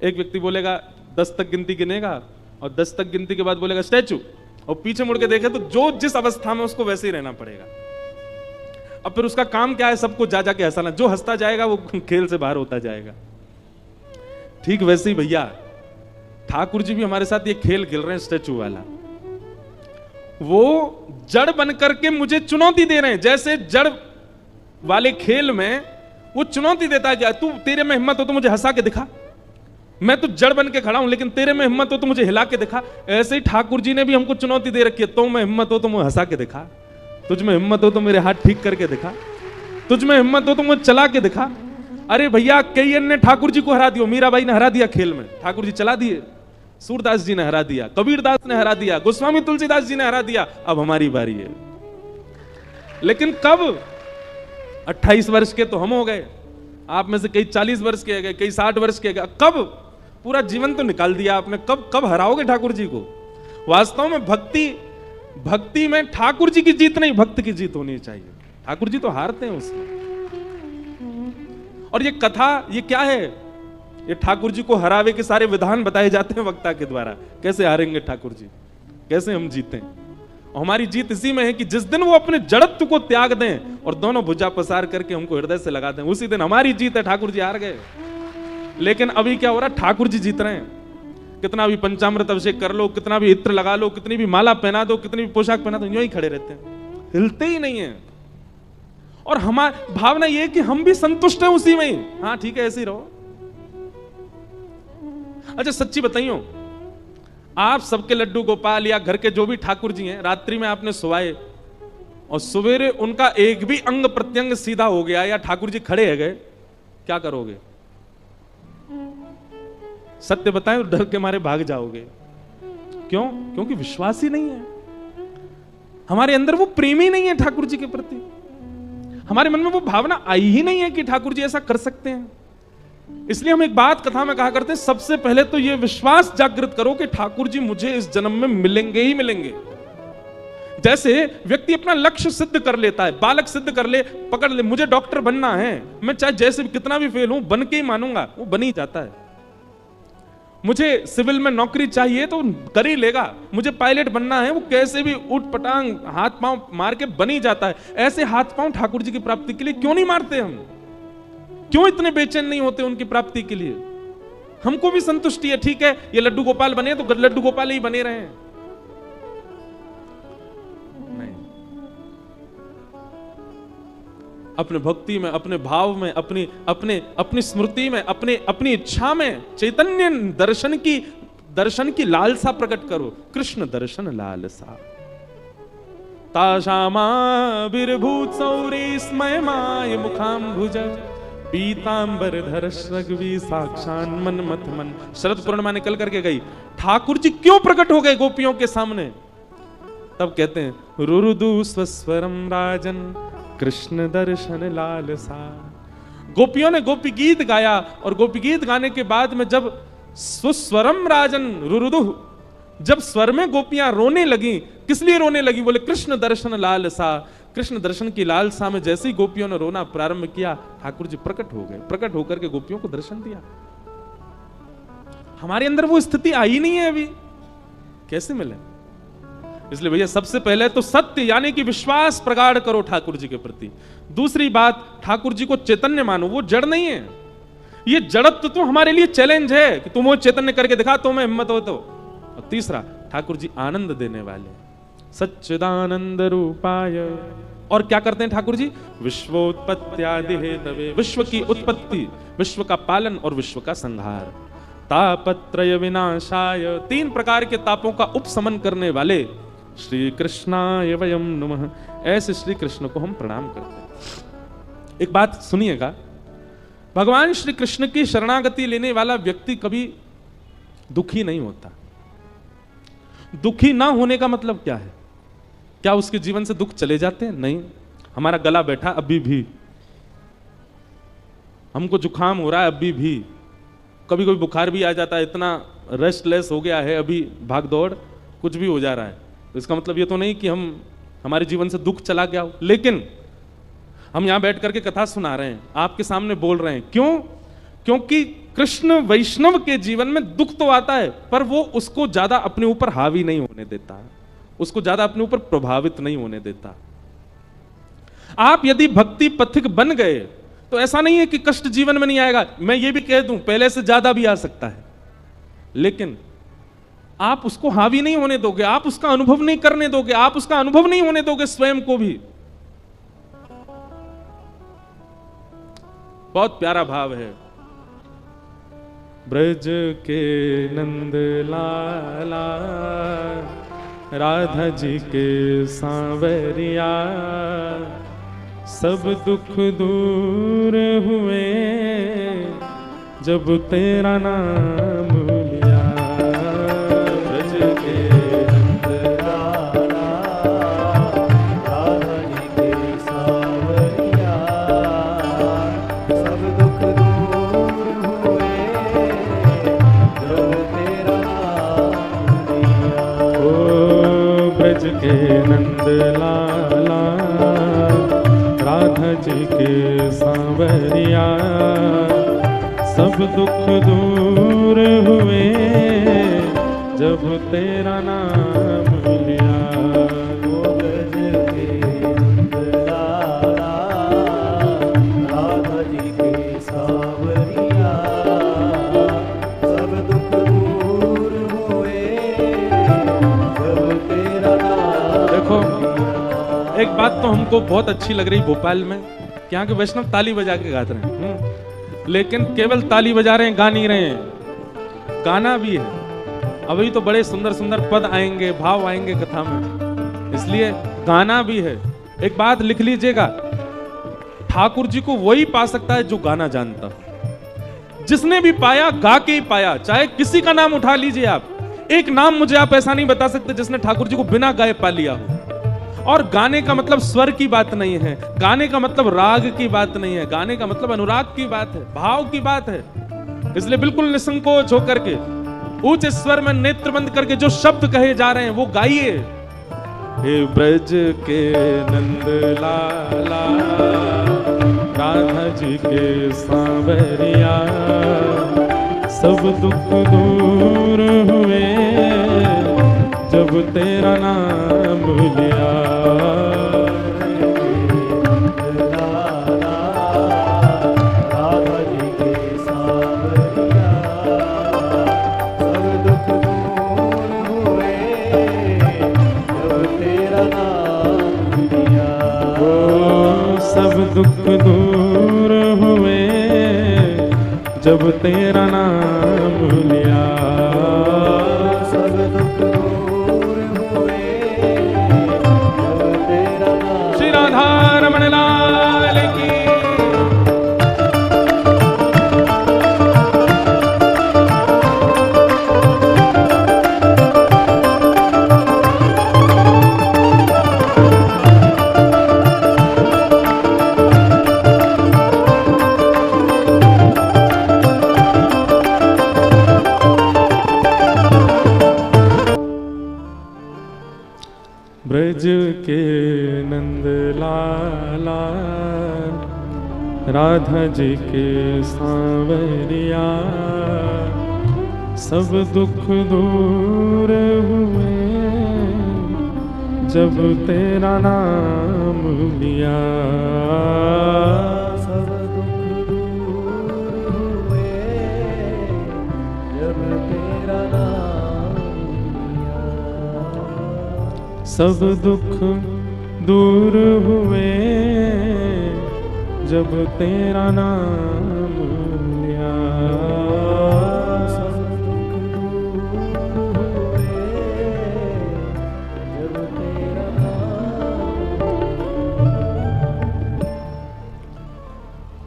एक व्यक्ति बोलेगा 10 तक गिनती गिनेगा और 10 तक गिनती के बाद बोलेगा स्टैचू, और पीछे मुड़ के देखे तो जो जिस अवस्था में उसको वैसे ही रहना पड़ेगा। अब फिर उसका काम क्या है? सबको जा जाके हंसाना। जो हंसता जाएगा वो खेल से बाहर होता जाएगा। ठीक वैसे ही भैया ठाकुर जी भी हमारे साथ ये खेल खेल रहे हैं स्टैचू वाला। वो जड़ बन करके मुझे चुनौती दे रहे हैं, जैसे जड़ वाले खेल में वो चुनौती देता है, तू तेरे में हिम्मत हो तो मुझे हंसा के दिखा, मैं तो जड़ बन के खड़ा हूं लेकिन तेरे में हिम्मत हो तो मुझे हिला के दिखा। ऐसे ही ठाकुर जी ने भी हमको चुनौती दे रखी है, तो में हिम्मत हो तो मुझे हंसा के दिखा, तुझ में हिम्मत हो तो मेरे हाथ ठीक करके दिखा, तुझ में हिम्मत हो तो मुझे चला के दिखा। अरे भैया कई अन्य ठाकुर जी को हरा दिया, मीराबाई ने हरा दिया खेल में, ठाकुर जी चला दिए, सूरदास जी ने हरा दिया, कबीरदास ने हरा दिया, गोस्वामी तुलसीदास जी ने हरा दिया। अब हमारी बारी है। लेकिन कब? 28 वर्ष के तो हम हो गए, आप में से कई 40 वर्ष के गए, कई 60 वर्ष के गए। कब? पूरा जीवन तो निकाल दिया आपने, कब कब हराओगे ठाकुर जी को? वास्तव में भक्ति में ठाकुर जी की जीत नहीं, भक्त की जीत होनी चाहिए। ठाकुर जी तो हारते हैं उसमें। और ये कथा ये क्या है? ये ठाकुर जी को हरावे के सारे विधान बताए जाते हैं वक्ता के द्वारा। कैसे हारेंगे ठाकुर जी, कैसे हम जीतें। और हमारी जीत इसी में है कि जिस दिन वो अपने जड़त्व को त्याग दें और दोनों भुजा पसार करके हमको हृदय से लगा दें, उसी दिन हमारी जीत है। ठाकुर जी हार गए। लेकिन अभी क्या हो रहा है? ठाकुर जी जीत रहे हैं। कितना भी पंचामृत अभिषेक कर लो, कितना भी इत्र लगा लो, कितनी भी माला पहना दो, कितनी भी पोशाक पहना दो, यूं ही खड़े रहते हैं, हिलते ही नहीं है। और हमारी भावना ये है कि हम भी संतुष्ट हैं उसी में ही। हाँ ठीक है, ऐसे ही रहो। अच्छा सच्ची बताइयो, आप सबके लड्डू गोपाल या घर के जो भी ठाकुर जी हैं, रात्रि में आपने सुवाए और सवेरे उनका एक भी अंग प्रत्यंग सीधा हो गया या ठाकुर जी खड़े है गए, क्या करोगे? सत्य बताएं, डर के मारे भाग जाओगे। क्यों? क्योंकि विश्वास ही नहीं है हमारे अंदर, वो प्रेम ही नहीं है ठाकुर जी के प्रति। हमारे मन में वो भावना आई ही नहीं है कि ठाकुर जी ऐसा कर सकते हैं। इसलिए हम एक बात कथा में कहा करते हैं, सबसे पहले तो ये विश्वास जागृत करो कि ठाकुर जी मुझे इस जन्म में मिलेंगे ही मिलेंगे। जैसे व्यक्ति अपना लक्ष्य सिद्ध कर लेता है, बालक सिद्ध कर ले, पकड़ ले, मुझे डॉक्टर बनना है, मैं चाहे जैसे भी कितना भी फेल हूं बन के ही मानूंगा, वो बन ही जाता है। मुझे सिविल में नौकरी चाहिए तो कर ही लेगा, मुझे पायलट बनना है, वो कैसे भी उठ पटांग हाथ पांव मार के बन ही जाता है। ऐसे हाथ पांव ठाकुर जी की प्राप्ति के लिए क्यों नहीं मारते हम? क्यों इतने बेचैन नहीं होते उनकी प्राप्ति के लिए? हमको भी संतुष्टि है, ठीक है ये लड्डू गोपाल बने तो लड्डू गोपाल ही बने रहे। नहीं, अपने भक्ति में, अपने भाव में, अपनी स्मृति में, अपनी इच्छा में चैतन्य दर्शन की लालसा प्रकट करो। कृष्ण दर्शन लालसा ताशामा विर्भूत सौरी स्मय माय मुखाम्भुज पीतांबर धर रघुवी साक्षान मन मत मन। शरद पूर्णिमा निकल करके गई, ठाकुर जी क्यों प्रकट हो गए गोपियों के सामने? तब कहते हैं रुरुदु स्वस्वरम राजन कृष्ण दर्शन लालसा। गोपियों ने गोपी गीत गाया और गोपी गीत गाने के बाद में जब स्वस्वरम राजन रुरुदु, जब स्वर में गोपियां रोने लगी, किस लिए रोने लगी? बोले कृष्ण दर्शन लालसा। कृष्ण दर्शन की लालसा में जैसे ही गोपियों ने रोना प्रारंभ किया, ठाकुर जी प्रकट हो गए। प्रकट होकर के गोपियों को दर्शन दिया। हमारे अंदर वो स्थिति आई नहीं है अभी, कैसे मिले? इसलिए भैया सबसे पहले तो सत्य यानी कि विश्वास प्रगाढ़ करो ठाकुर जी के प्रति। दूसरी बात, ठाकुर जी को चैतन्य मानो, वो जड़ नहीं है। ये जड़त्व तो हमारे लिए चैलेंज है कि तुम वो चैतन्य करके दिखा, तो मैं हिम्मत हो तो। और तीसरा, ठाकुर जी आनंद देने वाले, सच्चिदानंद रूपाय। और क्या करते हैं ठाकुर जी? विश्वोत्पत्त्यादि हेतवे, विश्व की उत्पत्ति, विश्व का पालन और विश्व का संहार। तापत्रय विनाशाय, 3 प्रकार के तापों का उपशमन करने वाले श्री कृष्णाय वयम नमः। ऐसे श्री कृष्ण को हम प्रणाम करते हैं। एक बात सुनिएगा, भगवान श्री कृष्ण की शरणागति लेने वाला व्यक्ति कभी दुखी नहीं होता। दुखी ना होने का मतलब क्या है? क्या उसके जीवन से दुख चले जाते हैं? नहीं। हमारा गला बैठा अभी भी, हमको जुकाम हो रहा है अभी भी, कभी कभी बुखार भी आ जाता है, इतना रेस्टलेस हो गया है अभी, भाग दौड़ कुछ भी हो जा रहा है। तो इसका मतलब ये तो नहीं कि हमारे जीवन से दुख चला गया हो। लेकिन हम यहां बैठ करके कथा सुना रहे हैं, आपके सामने बोल रहे हैं, क्यों? क्योंकि कृष्ण वैष्णव के जीवन में दुख तो आता है, पर वो उसको ज्यादा अपने ऊपर हावी नहीं होने देता, उसको ज्यादा अपने ऊपर प्रभावित नहीं होने देता। आप यदि भक्ति पथिक बन गए तो ऐसा नहीं है कि कष्ट जीवन में नहीं आएगा। मैं ये भी कह दूं, पहले से ज्यादा भी आ सकता है, लेकिन आप उसको हावी नहीं होने दोगे, आप उसका अनुभव नहीं करने दोगे, आप उसका अनुभव नहीं होने दोगे स्वयं को भी। बहुत प्यारा भाव है। ब्रज के नंद लाला, राधा जी के सांवरिया, सब दुख दूर हुए जब तेरा नाम लिया। ब्रज के नंद लाला, राधा जी के सांवरिया, सब दुख दूर हुए जब तेरा नाम लिया। ओ ब्रज के नंद लाला, राधा जी के सांवरिया, सब दुख दूर हुए जब तेरा नाम लिया। ब्रज के नंद लाला, राधा जी के सांवरिया, सब दुख दूर हुए जब तेरा नाम। देखो, एक बात तो हमको बहुत अच्छी लग रही भोपाल में, कि यहाँ के वैष्णव ताली बजा के गाते रहे हैं, लेकिन केवल ताली बजा रहे हैं, गा नहीं रहे हैं, गाना भी है। अभी तो बड़े सुंदर सुंदर पद आएंगे, भाव आएंगे कथा में, इसलिए गाना भी है। एक बात लिख लीजिएगा, ठाकुर जी को वही पा सकता है जो गाना जानता हो। जिसने भी पाया गा के ही पाया, चाहे किसी का नाम उठा लीजिए आप, एक नाम मुझे आप ऐसा नहीं बता सकते जिसने ठाकुर जी को बिना गाए पा लिया हो। और गाने का मतलब स्वर की बात नहीं है, गाने का मतलब राग की बात नहीं है, गाने का मतलब अनुराग की बात है, भाव की बात है। इसलिए बिल्कुल निसंकोच होकर के ऊंचे स्वर में नेत्र बंद करके जो शब्द कहे जा रहे हैं वो गाइए। हे ब्रज के नंद लाला, राधा जी के सांवरिया, सब दुख दूर हुए जब तेरा नाम लिया। राधा जी के सांवरिया, सब दुख दूर हुए जब तेरा नाम लिया। ओ सब दुख दूर हुए जब तेरा नाम लिया। राधारमण लाल की। ब्रज के नंद लाला, राधा जी के सांवरिया, सब दुख दूर हुए जब तेरा नाम लिया। सब दुख दूर हुए जब तेरा नाम लिया। सब दुख दूर हुए जब तेरा नाम लिया। सब दुख दूर हुए जब तेरा नाम।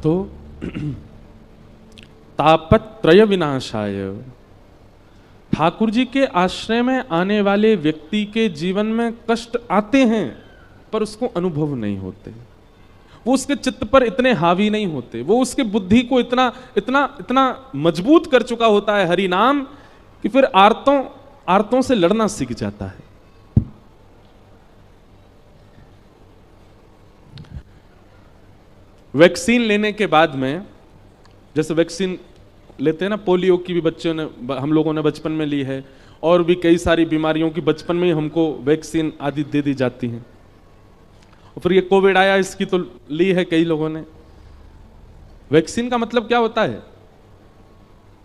तो तापत्रय विनाशाय, ठाकुर जी के आश्रय में आने वाले व्यक्ति के जीवन में कष्ट आते हैं पर उसको अनुभव नहीं होते, वो उसके चित्त पर इतने हावी नहीं होते, वो उसके बुद्धि को इतना इतना इतना मजबूत कर चुका होता है हरि नाम कि फिर आर्तों से लड़ना सीख जाता है। वैक्सीन लेने के बाद में, जैसे वैक्सीन लेते हैं ना, पोलियो की भी बच्चों ने, हम लोगों ने बचपन में ली है, और भी कई सारी बीमारियों की बचपन में ही हमको वैक्सीन आदि दे दी जाती हैं। और फिर ये कोविड आया, इसकी तो ली है कई लोगों ने। वैक्सीन का मतलब क्या होता है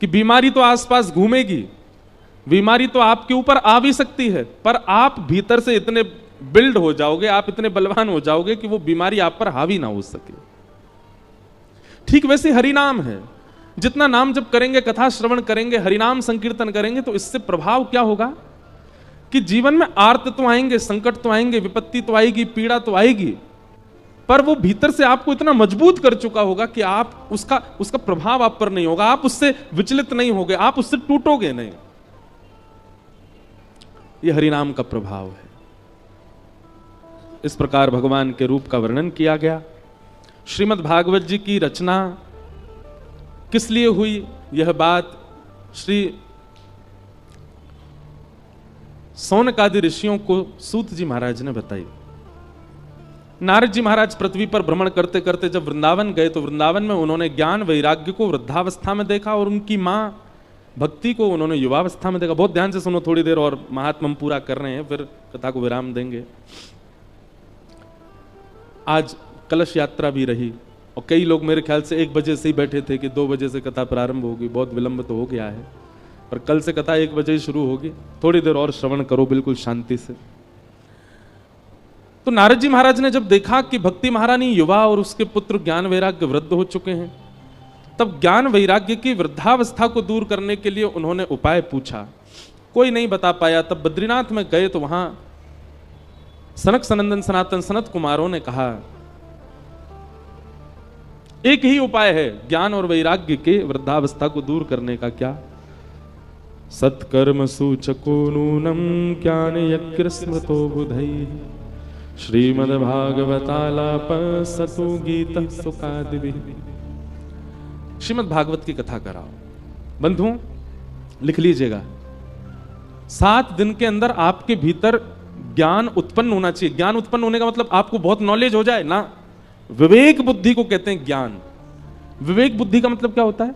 कि बीमारी तो आसपास घूमेगी, बीमारी तो आपके ऊपर आ भी सकती है, पर आप भीतर से इतने बिल्ड हो जाओगे, आप इतने बलवान हो जाओगे कि वो बीमारी आप पर हावी ना हो सके। ठीक वैसे हरिनाम है, जितना नाम जब करेंगे, कथा श्रवण करेंगे, हरिनाम संकीर्तन करेंगे, तो इससे प्रभाव क्या होगा कि जीवन में आर्त तो आएंगे, संकट तो आएंगे, विपत्ति तो आएगी, पीड़ा तो आएगी, पर वो भीतर से आपको इतना मजबूत कर चुका होगा कि आप उसका प्रभाव आप पर नहीं होगा, आप उससे विचलित नहीं होगे, आप उससे टूटोगे नहीं। ये हरिनाम का प्रभाव है। इस प्रकार भगवान के रूप का वर्णन किया गया। श्रीमद् भागवत जी की रचना किस लिए हुई, यह बात श्री सौनकादि ऋषियों को सूत जी महाराज ने बताई। नारद जी महाराज पृथ्वी पर भ्रमण करते करते जब वृंदावन गए, तो वृंदावन में उन्होंने ज्ञान वैराग्य को वृद्धावस्था में देखा, और उनकी मां भक्ति को उन्होंने युवावस्था में देखा। बहुत ध्यान से सुनो, थोड़ी देर और महात्मा हम पूरा कर रहे हैं, फिर कथा को विराम देंगे। आज कलश यात्रा भी रही, और कई लोग मेरे ख्याल से 1 बजे से ही बैठे थे कि 2 बजे से कथा प्रारंभ होगी। बहुत विलंब तो हो गया है, पर कल से कथा 1 बजे ही शुरू होगी। थोड़ी देर और श्रवण करो बिल्कुल शांति से। तो नारद जी महाराज ने जब देखा कि भक्ति महारानी युवा और उसके पुत्र ज्ञान वैराग्य वृद्ध हो चुके हैं, तब ज्ञान वैराग्य की वृद्धावस्था को दूर करने के लिए उन्होंने उपाय पूछा। कोई नहीं बता पाया। तब बद्रीनाथ में गए तो वहां सनक सनंदन सनातन सनत कुमारों ने कहा, एक ही उपाय है ज्ञान और वैराग्य के वृद्धावस्था को दूर करने का। क्या? सत्कर्म सूचको नूनम ज्ञान यज्ञ स्मृतो बुधै श्रीमद्भागवतालाप सतु गीत सुखादिभिः। श्रीमद् भागवत की कथा कराओ। बंधुओं, लिख लीजिएगा, 7 दिन के अंदर आपके भीतर ज्ञान उत्पन्न होना चाहिए। ज्ञान उत्पन्न होने का मतलब आपको बहुत नॉलेज हो जाए ना। विवेक बुद्धि को कहते हैं ज्ञान। विवेक बुद्धि का मतलब क्या होता है?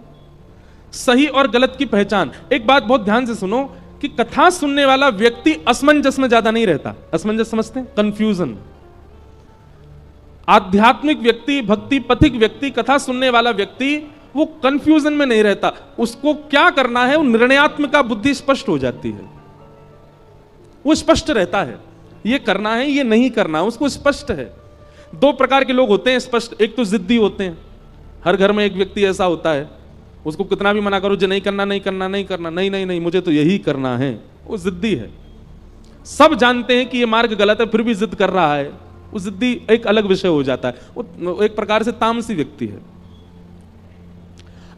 सही और गलत की पहचान। एक बात बहुत ध्यान से सुनो कि कथा सुनने वाला व्यक्ति असमंजस में ज्यादा नहीं रहता। असमंजस समझते हैं? कंफ्यूजन। आध्यात्मिक व्यक्ति, भक्ति पथिक व्यक्ति, कथा सुनने वाला व्यक्ति वो कंफ्यूजन में नहीं रहता। उसको क्या करना है, वो निर्णयात्मक बुद्धि स्पष्ट हो जाती है। वो स्पष्ट रहता है, ये करना है, ये नहीं करना, उसको स्पष्ट है। 2 प्रकार के लोग होते हैं स्पष्ट। एक तो जिद्दी होते हैं। हर घर में एक व्यक्ति ऐसा होता है, उसको कितना भी मना करो, जो नहीं करना नहीं करना नहीं करना, नहीं नहीं नहीं मुझे तो यही करना है, वो जिद्दी है। सब जानते हैं कि ये मार्ग गलत है, फिर भी जिद कर रहा है, वो जिद्दी एक अलग विषय हो जाता है। वो एक प्रकार से तामसी व्यक्ति है।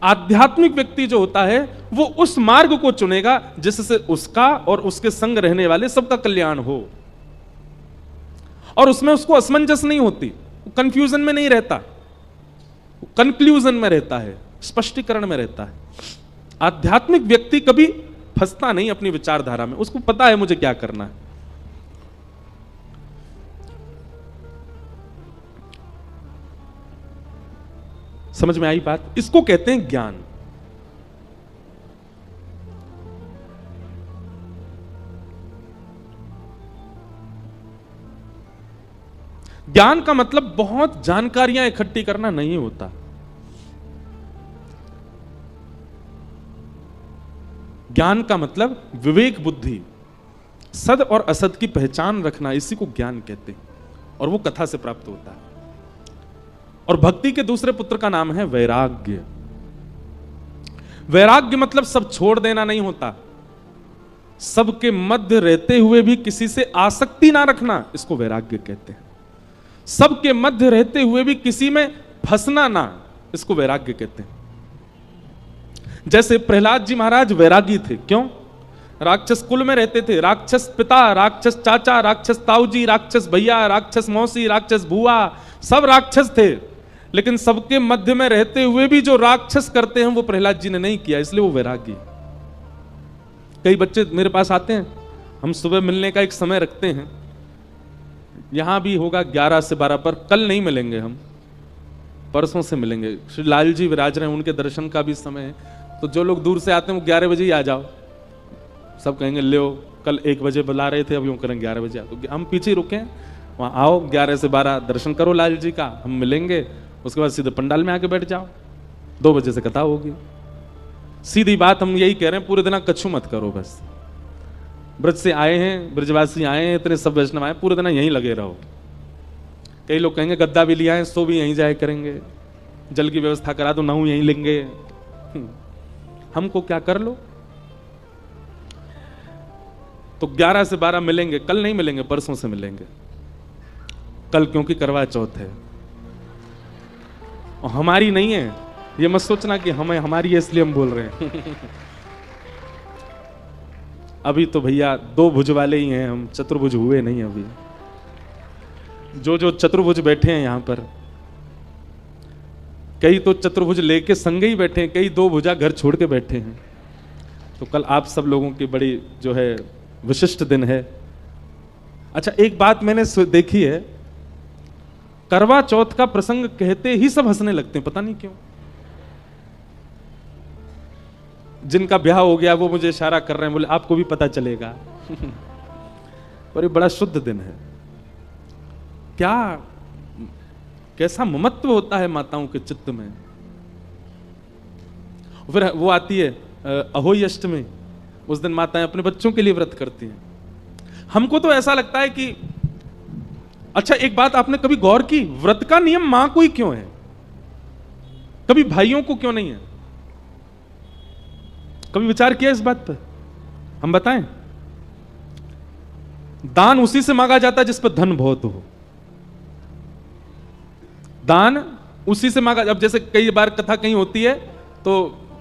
आध्यात्मिक व्यक्ति जो होता है वो उस मार्ग को चुनेगा जिससे उसका और उसके संग रहने वाले सबका कल्याण हो, और उसमें उसको असमंजस नहीं होती, कंफ्यूजन में नहीं रहता, कंक्लूजन में रहता है, स्पष्टीकरण में रहता है। आध्यात्मिक व्यक्ति कभी फंसता नहीं अपनी विचारधारा में, उसको पता है मुझे क्या करना है। समझ में आई बात? इसको कहते हैं ज्ञान। ज्ञान का मतलब बहुत जानकारियां इकट्ठी करना नहीं होता। ज्ञान का मतलब विवेक बुद्धि, सद और असद की पहचान रखना, इसी को ज्ञान कहते हैं, और वो कथा से प्राप्त होता है। और भक्ति के दूसरे पुत्र का नाम है वैराग्य। वैराग्य मतलब सब छोड़ देना नहीं होता, सबके मध्य रहते हुए भी किसी से आसक्ति ना रखना, इसको वैराग्य कहते हैं। सबके मध्य रहते हुए भी किसी में फंसना ना, इसको वैराग्य कहते हैं। जैसे प्रहलाद जी महाराज वैरागी थे। क्यों? राक्षस कुल में रहते थे। राक्षस पिता, राक्षस चाचा, राक्षस ताऊजी, राक्षस भैया, राक्षस मौसी, राक्षस बुआ, सब राक्षस थे। लेकिन सबके मध्य में रहते हुए भी जो राक्षस करते हैं वो प्रहलाद जी ने नहीं किया, इसलिए वो वैरागी। कई बच्चे मेरे पास आते हैं, हम सुबह मिलने का एक समय रखते हैं, यहां भी होगा 11 से 12 पर। कल नहीं मिलेंगे हम, परसों से मिलेंगे। श्री लाल जी विराज रहे हैं, उनके दर्शन का भी समय है। तो जो लोग दूर से आते हैं वो 11 बजे ही आ जाओ, सब कहेंगे ले कल 1 बजे बुला रहे थे, अब यूं करें 11 बजे आओ, तो हम पीछे रुके, वहाँ आओ 11 से 12 दर्शन करो लाल जी का, हम मिलेंगे, उसके बाद सीधे पंडाल में आके बैठ जाओ, 2 बजे से कथा होगी। सीधी बात हम यही कह रहे हैं, पूरे दिन कछु मत करो, बस ब्रज से आए हैं, ब्रजवासी आए हैं, इतने सब वैष्णव आए, पूरे दिन यहीं लगे रहो। कई लोग कहेंगे गद्दा भी लिया है, सो भी यहीं जाए करेंगे, जल की व्यवस्था करा दो, नहू यहीं लेंगे, हमको क्या कर लो। तो 11 से 12 मिलेंगे, कल नहीं मिलेंगे, परसों से मिलेंगे, कल क्योंकि करवा चौथ है और हमारी नहीं है, ये मत सोचना कि हमें हमारी है इसलिए हम बोल रहे हैं। अभी तो भैया 2 भुज वाले ही हैं हम, चतुर्भुज हुए नहीं अभी। जो चतुर्भुज बैठे हैं यहां पर, कई तो चतुर्भुज लेके संग ही बैठे हैं, कई 2 भुजा घर छोड़ के बैठे हैं। तो कल आप सब लोगों की बड़ी जो है विशिष्ट दिन है। अच्छा, एक बात मैंने देखी है, करवा चौथ का प्रसंग कहते ही सब हंसने लगते हैं, पता नहीं क्यों। जिनका ब्याह हो गया वो मुझे इशारा कर रहे हैं, बोले आपको भी पता चलेगा। और ये बड़ा शुद्ध दिन है। क्या कैसा ममत्व होता है माताओं के चित्त में। फिर वो आती है अहोई अष्टमी, उस दिन माताएं अपने बच्चों के लिए व्रत करती हैं। हमको तो ऐसा लगता है कि अच्छा, एक बात आपने कभी गौर की, व्रत का नियम मां को ही क्यों है, कभी भाइयों को क्यों नहीं है? कभी विचार किया इस बात पर? हम बताएं। दान उसी से मांगा जाता है जिस पर धन बहुत हो, दान उसी से मांगा। अब जैसे कई बार कथा कहीं होती है तो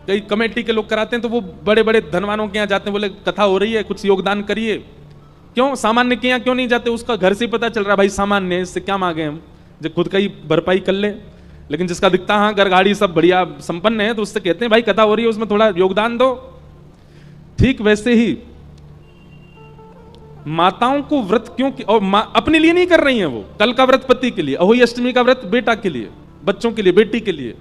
कई कमेटी के लोग कराते हैं, तो वो बड़े बड़े धनवानों के यहां जाते हैं, बोले कथा हो रही है कुछ योगदान करिए। क्यों सामान्य के यहां क्यों नहीं जाते? उसका घर से ही पता चल रहा है भाई सामान्य है, इससे क्या मांगे हम, जो खुद का ही भरपाई कर ले। लेकिन जिसका दिखता हाँ घर गाड़ी सब बढ़िया संपन्न है, तो उससे कहते हैं भाई कथा हो रही है उसमें थोड़ा योगदान दो। ठीक वैसे ही माताओं को व्रत क्यों और अपने लिए नहीं कर रही हैं, वो कल का व्रत पति के लिए, अहोई अष्टमी का व्रत बेटा के लिए, बच्चों के लिए, बेटी के लिए,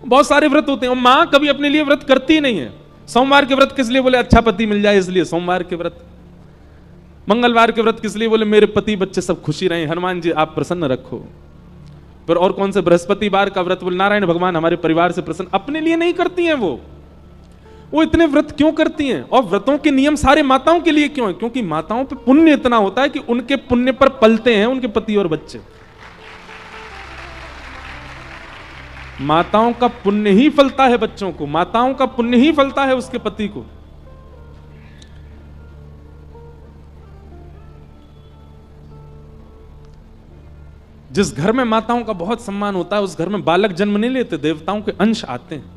बहुत सारे व्रत होते हैं। और मां कभी अपने लिए व्रत करती ही नहीं है। सोमवार के व्रत किस लिए? बोले अच्छा पति मिल जाए इसलिए सोमवार के व्रत। मंगलवार के व्रत किस लिए? बोले मेरे पति बच्चे सब खुशी रहे, हनुमान जी आप प्रसन्न रखो। फिर और कौन से? बृहस्पतिवार का व्रत, बोले नारायण भगवान हमारे परिवार से प्रसन्न। अपने लिए नहीं करती हैं वो इतने व्रत क्यों करती हैं? और व्रतों के नियम सारे माताओं के लिए क्यों है? क्योंकि माताओं पे पुण्य इतना होता है कि उनके पुण्य पर पलते हैं उनके पति और बच्चे। माताओं का पुण्य ही फलता है बच्चों को, माताओं का पुण्य ही फलता है उसके पति को। जिस घर में माताओं का बहुत सम्मान होता है उस घर में बालक जन्म नहीं लेते, देवताओं के अंश आते हैं।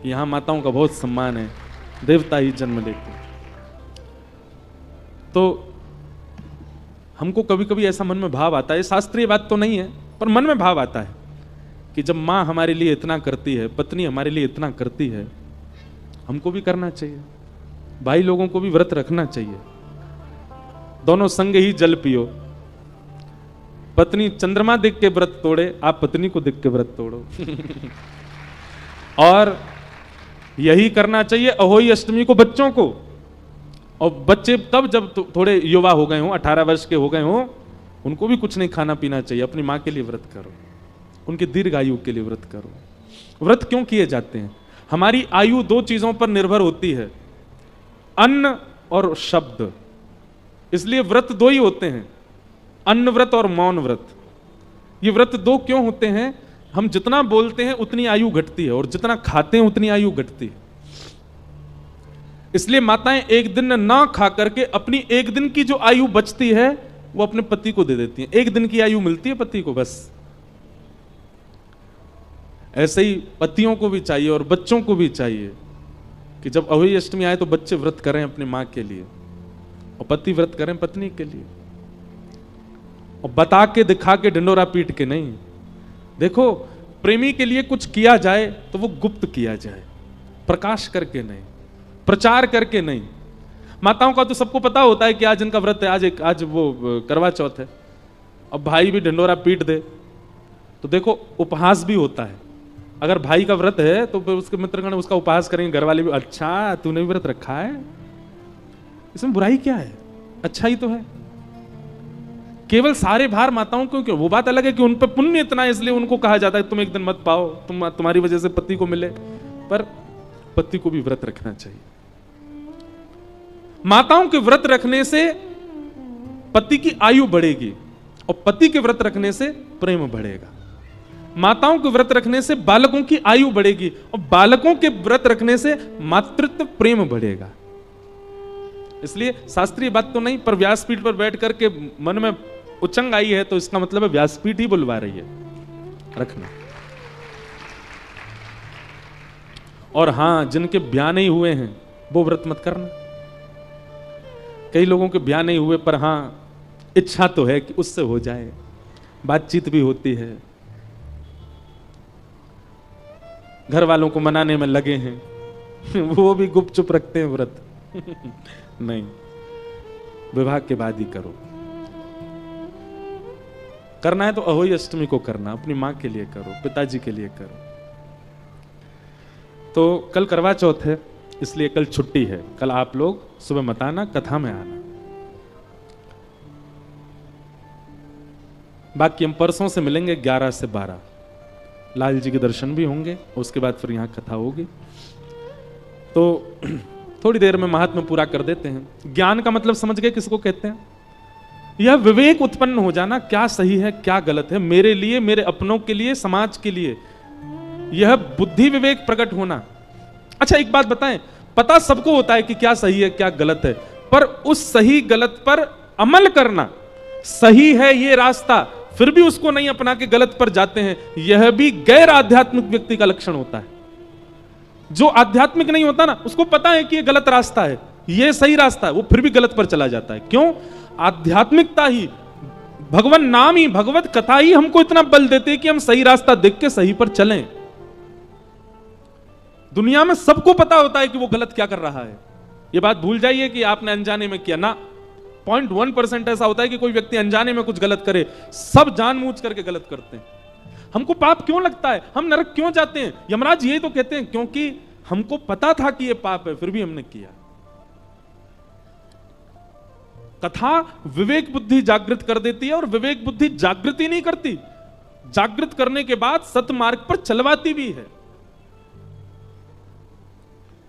यहां माताओं का बहुत सम्मान है, देवता ही जन्म लेते हैं। तो हमको कभी कभी ऐसा मन में भाव आता है, शास्त्रीय बात तो नहीं है पर मन में भाव आता है कि जब मां हमारे लिए इतना करती है, पत्नी हमारे लिए इतना करती है, हमको भी करना चाहिए। भाई लोगों को भी व्रत रखना चाहिए। दोनों संग ही जल पियो। पत्नी चंद्रमा देख के व्रत तोड़े, आप पत्नी को देख के व्रत तोड़ो। और यही करना चाहिए अहोई अष्टमी को बच्चों को। और बच्चे तब जब थोड़े युवा हो गए हों, 18 वर्ष के हो गए हों, उनको भी कुछ नहीं खाना पीना चाहिए। अपनी मां के लिए व्रत करो, उनकी दीर्घ आयु के लिए व्रत करो। व्रत क्यों किए जाते हैं? हमारी आयु 2 चीजों पर निर्भर होती है, अन्न और शब्द। इसलिए व्रत 2 ही होते हैं, अन्न व्रत और मौन व्रत। ये व्रत 2 क्यों होते हैं? हम जितना बोलते हैं उतनी आयु घटती है और जितना खाते हैं उतनी आयु घटती है। इसलिए माताएं एक दिन ना खा करके अपनी एक दिन की जो आयु बचती है वो अपने पति को दे देती हैं। 1 दिन की आयु मिलती है पति को बस। ऐसे ही पतियों को भी चाहिए और बच्चों को भी चाहिए कि जब अहोई अष्टमी आए तो बच्चे व्रत करें अपनी मां के लिए और पति व्रत करें पत्नी के लिए। और बता के दिखा के ढिंडोरा पीट के नहीं। देखो, प्रेमी के लिए कुछ किया जाए तो वो गुप्त किया जाए, प्रकाश करके नहीं, प्रचार करके नहीं। माताओं का तो सबको पता होता है कि आज इनका व्रत है, आज वो करवा चौथ है। अब भाई भी ढिंडोरा पीट दे तो देखो उपहास भी होता है। अगर भाई का व्रत है तो फिर उसके मित्रगण उसका उपहास करेंगे, घर वाले भी, अच्छा तूने भी व्रत रखा है, इसमें बुराई क्या है, अच्छा ही तो है। केवल सारे भार माताओं को क्यों? वो बात अलग है कि उन पर पुण्य इतना है इसलिए उनको कहा जाता है तुम एक दिन मत पाओ, तुम्हारी वजह से पति को मिले, पर पति को भी व्रत रखना चाहिए। माताओं के व्रत रखने से पति की आयु बढ़ेगी और पति के व्रत रखने से प्रेम बढ़ेगा। माताओं के व्रत रखने से बालकों की आयु बढ़ेगी और बालकों के व्रत रखने से मातृत्व प्रेम बढ़ेगा। इसलिए शास्त्रीय बात तो नहीं, पर व्यासपीठ पर बैठ करके मन में उचंग आई है तो इसका मतलब है व्यासपीठ ही बुलवा रही है, रखना। और हां, जिनके ब्याह नहीं हुए हैं वो व्रत मत करना। कई लोगों के ब्याह नहीं हुए पर हां इच्छा तो है कि उससे हो जाए, बातचीत भी होती है, घर वालों को मनाने में लगे हैं वो भी गुपचुप रखते हैं व्रत नहीं, विवाह के बाद ही करो। करना है तो अहोई अष्टमी को करना, अपनी मां के लिए करो, पिताजी के लिए करो। तो कल करवा चौथ है इसलिए कल छुट्टी है, कल आप लोग सुबह मत आना, कथा में आना। बाकी हम परसों से मिलेंगे 11 से 12, लाल जी के दर्शन भी होंगे, उसके बाद फिर यहां कथा होगी। तो थोड़ी देर में महात्मा पूरा कर देते हैं। ज्ञान का मतलब समझ गए किसको कहते हैं? यह विवेक उत्पन्न हो जाना, क्या सही है क्या गलत है, मेरे लिए, मेरे अपनों के लिए, समाज के लिए, यह बुद्धि विवेक प्रकट होना। अच्छा एक बात बताएं, पता सबको होता है कि क्या सही है क्या गलत है, पर उस सही गलत पर अमल करना, सही है ये रास्ता फिर भी उसको नहीं अपना के गलत पर जाते हैं, यह भी गैर आध्यात्मिक व्यक्ति का लक्षण होता है। जो आध्यात्मिक नहीं होता ना, उसको पता है कि ये गलत रास्ता है, ये सही रास्ता है, वो फिर भी गलत पर चला जाता है। क्यों? आध्यात्मिकता ही, भगवान नाम ही, भगवत कथा ही हमको इतना बल देते हैं कि हम सही रास्ता देख के सही पर चलें। दुनिया में सबको पता होता है कि वो गलत क्या कर रहा है। ये बात भूल जाइए कि आपने अनजाने में किया ना, 0.1% ऐसा होता है कि कोई व्यक्ति अनजाने में कुछ गलत करे, सब जानबूझ करके गलत करते हैं। हमको पाप क्यों लगता है, हम नरक क्यों जाते हैं? यमराज ये तो कहते हैं क्योंकि हमको पता था कि ये पाप है फिर भी हमने किया। कथा विवेक बुद्धि जागृत कर देती है और विवेक बुद्धि जागृति नहीं करती, जागृत करने के बाद सतमार्ग पर चलवाती भी है।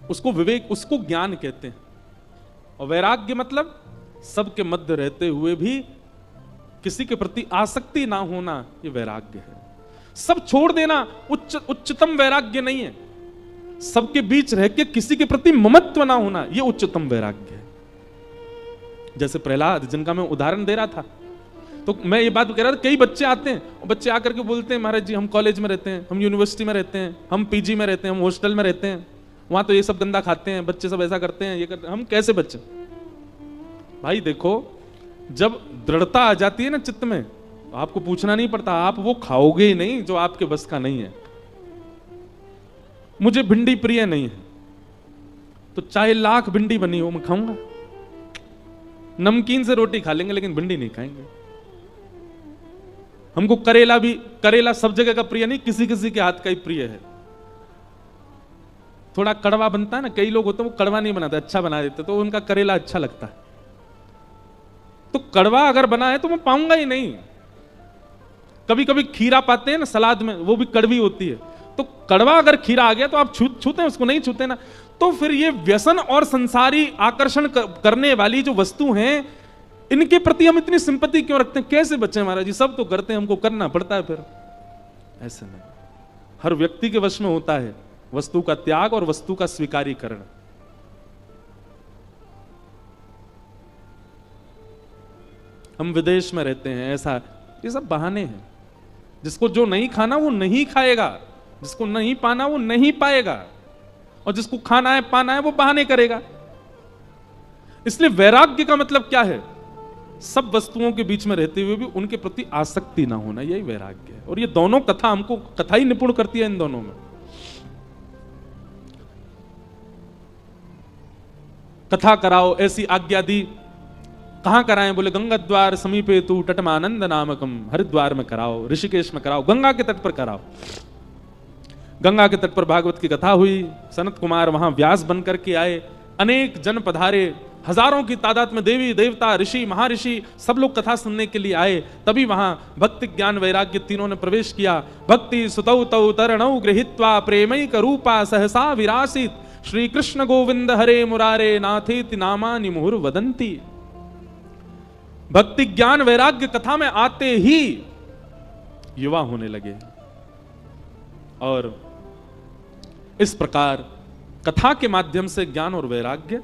उसको विवेक, उसको ज्ञान कहते हैं। और वैराग्य मतलब सबके मध्य रहते हुए भी किसी के प्रति आसक्ति ना होना, ये वैराग्य है। सब छोड़ देना उच्चतम वैराग्य नहीं है, सबके बीच रह के किसी के प्रति ममत्व ना होना, ये उच्चतम वैराग्य है। जैसे प्रहलाद, जिनका मैं उदाहरण दे रहा था, तो मैं ये बात कह रहा था, कई बच्चे आते हैं और बच्चे आकर के बोलते हैं महाराज जी हम कॉलेज में रहते हैं, हम यूनिवर्सिटी में रहते हैं, हम पीजी में रहते हैं, हम हॉस्टल में रहते हैं, वहां तो ये सब गंदा खाते हैं, बच्चे सब ऐसा करते हैं, ये करते हैं, हम कैसे बच्चे? भाई देखो, जब दृढ़ता आ जाती है ना चित्त में, आपको पूछना नहीं पड़ता, आप वो खाओगे ही नहीं जो आपके बस का नहीं है। मुझे भिंडी प्रिय नहीं है तो चाहे लाख भिंडी बनी हो मैं खाऊंगा, नमकीन से रोटी खा लेंगे लेकिन भिंडी नहीं खाएंगे। हमको करेला भी, करेला सब जगह का प्रिय नहीं, किसी किसी के हाथ का ही प्रिय है। थोड़ा कड़वा बनता है ना, कई लोग होते हैं वो कड़वा नहीं बनाते, अच्छा बना देते तो उनका करेला अच्छा लगता है। तो कड़वा अगर बना है तो मैं पाऊंगा ही नहीं। कभी कभी खीरा पाते हैं ना सलाद में, वो भी कड़वी होती है, तो कड़वा अगर खीरा आ गया तो आप छूते हैं उसको, नहीं छूते ना। तो फिर ये व्यसन और संसारी आकर्षण करने वाली जो वस्तु हैं, इनके प्रति हम इतनी सिंपैथी क्यों रखते हैं? कैसे बच्चे महाराज जी, सब तो करते हैं, हमको करना पड़ता है। फिर ऐसे नहीं, हर व्यक्ति के वश में होता है वस्तु का त्याग और वस्तु का स्वीकारीकरण। हम विदेश में रहते हैं, ऐसा, ये सब बहाने हैं। जिसको जो नहीं खाना वो नहीं खाएगा, जिसको नहीं पाना वो नहीं पाएगा, और जिसको खाना है पाना है वो बहाने करेगा। इसलिए वैराग्य का मतलब क्या है? सब वस्तुओं के बीच में रहते हुए भी उनके प्रति आसक्ति ना होना, यही वैराग्य है। और ये दोनों कथा हमको, कथा ही निपुण करती है इन दोनों में। कथा कराओ ऐसी आज्ञा दी, कहां कराएं? बोले गंगा द्वार समीपे तू तटमानंद नामकम, हरिद्वार में कराओ, ऋषिकेश में कराओ, गंगा के तट पर कराओ। गंगा के तट पर भागवत की कथा हुई, सनत कुमार वहां व्यास बनकर के आए, अनेक जन पधारे, हजारों की तादाद में देवी देवता ऋषि महर्षि सब लोग कथा सुनने के लिए आए। तभी वहां भक्ति ज्ञान वैराग्य तीनों ने प्रवेश किया। भक्ति सुतौ तौ तरणौ गृहीत्वा प्रेमैक रूपा सहसा विरासित, श्री कृष्ण गोविंद हरे मुरारे नाथेति नामानि मुहुर वदंती। भक्ति ज्ञान वैराग्य कथा में आते ही युवा होने लगे और इस प्रकार कथा के माध्यम से ज्ञान और वैराग्य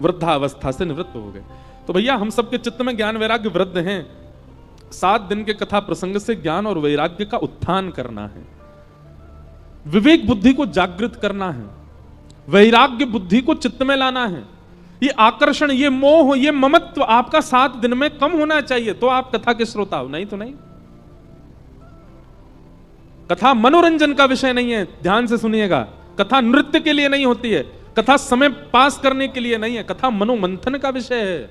वृद्धावस्था से निवृत्त हो गए। तो भैया हम सबके चित्त में ज्ञान वैराग्य वृद्ध हैं। 7 दिन के कथा प्रसंग से ज्ञान और वैराग्य का उत्थान करना है, विवेक बुद्धि को जागृत करना है, वैराग्य बुद्धि को चित्त में लाना है। ये आकर्षण, ये मोह, ये ममत्व आपका 7 दिन में कम होना चाहिए, तो आप कथा के श्रोता हो, नहीं तो नहीं। कथा मनोरंजन का विषय नहीं है, ध्यान से सुनिएगा। कथा नृत्य के लिए नहीं होती है, कथा समय पास करने के लिए नहीं है, कथा मनोमंथन का विषय है।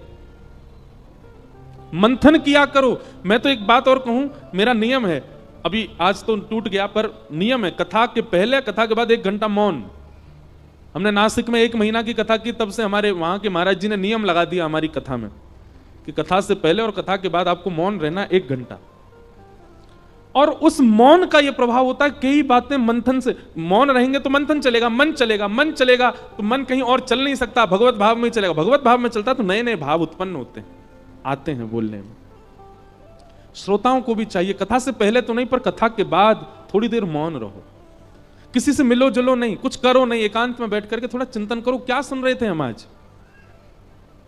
मंथन किया करो। मैं तो एक बात और कहूं, मेरा नियम है, अभी आज तो टूट गया पर नियम है, कथा के पहले कथा के बाद 1 घंटा मौन। हमने नासिक में 1 महीना की कथा की, तब से हमारे वहां के महाराज जी ने नियम लगा दिया हमारी कथा में कि कथा से पहले और कथा के बाद आपको मौन रहना 1 घंटा। और उस मौन का यह प्रभाव होता है, कई बातें मंथन से, मौन रहेंगे तो मंथन चलेगा, मन चलेगा, मन चलेगा तो मन कहीं और चल नहीं सकता, भगवत भाव में ही चलेगा। भगवत भाव में चलता तो नए नए भाव उत्पन्न होते हैं, आते हैं बोलने में। श्रोताओं को भी चाहिए, कथा से पहले तो नहीं पर कथा के बाद थोड़ी देर मौन रहो, किसी से मिलो जुलो नहीं, कुछ करो नहीं, एकांत में बैठ करके थोड़ा चिंतन करो, क्या सुन रहे थे हम आज।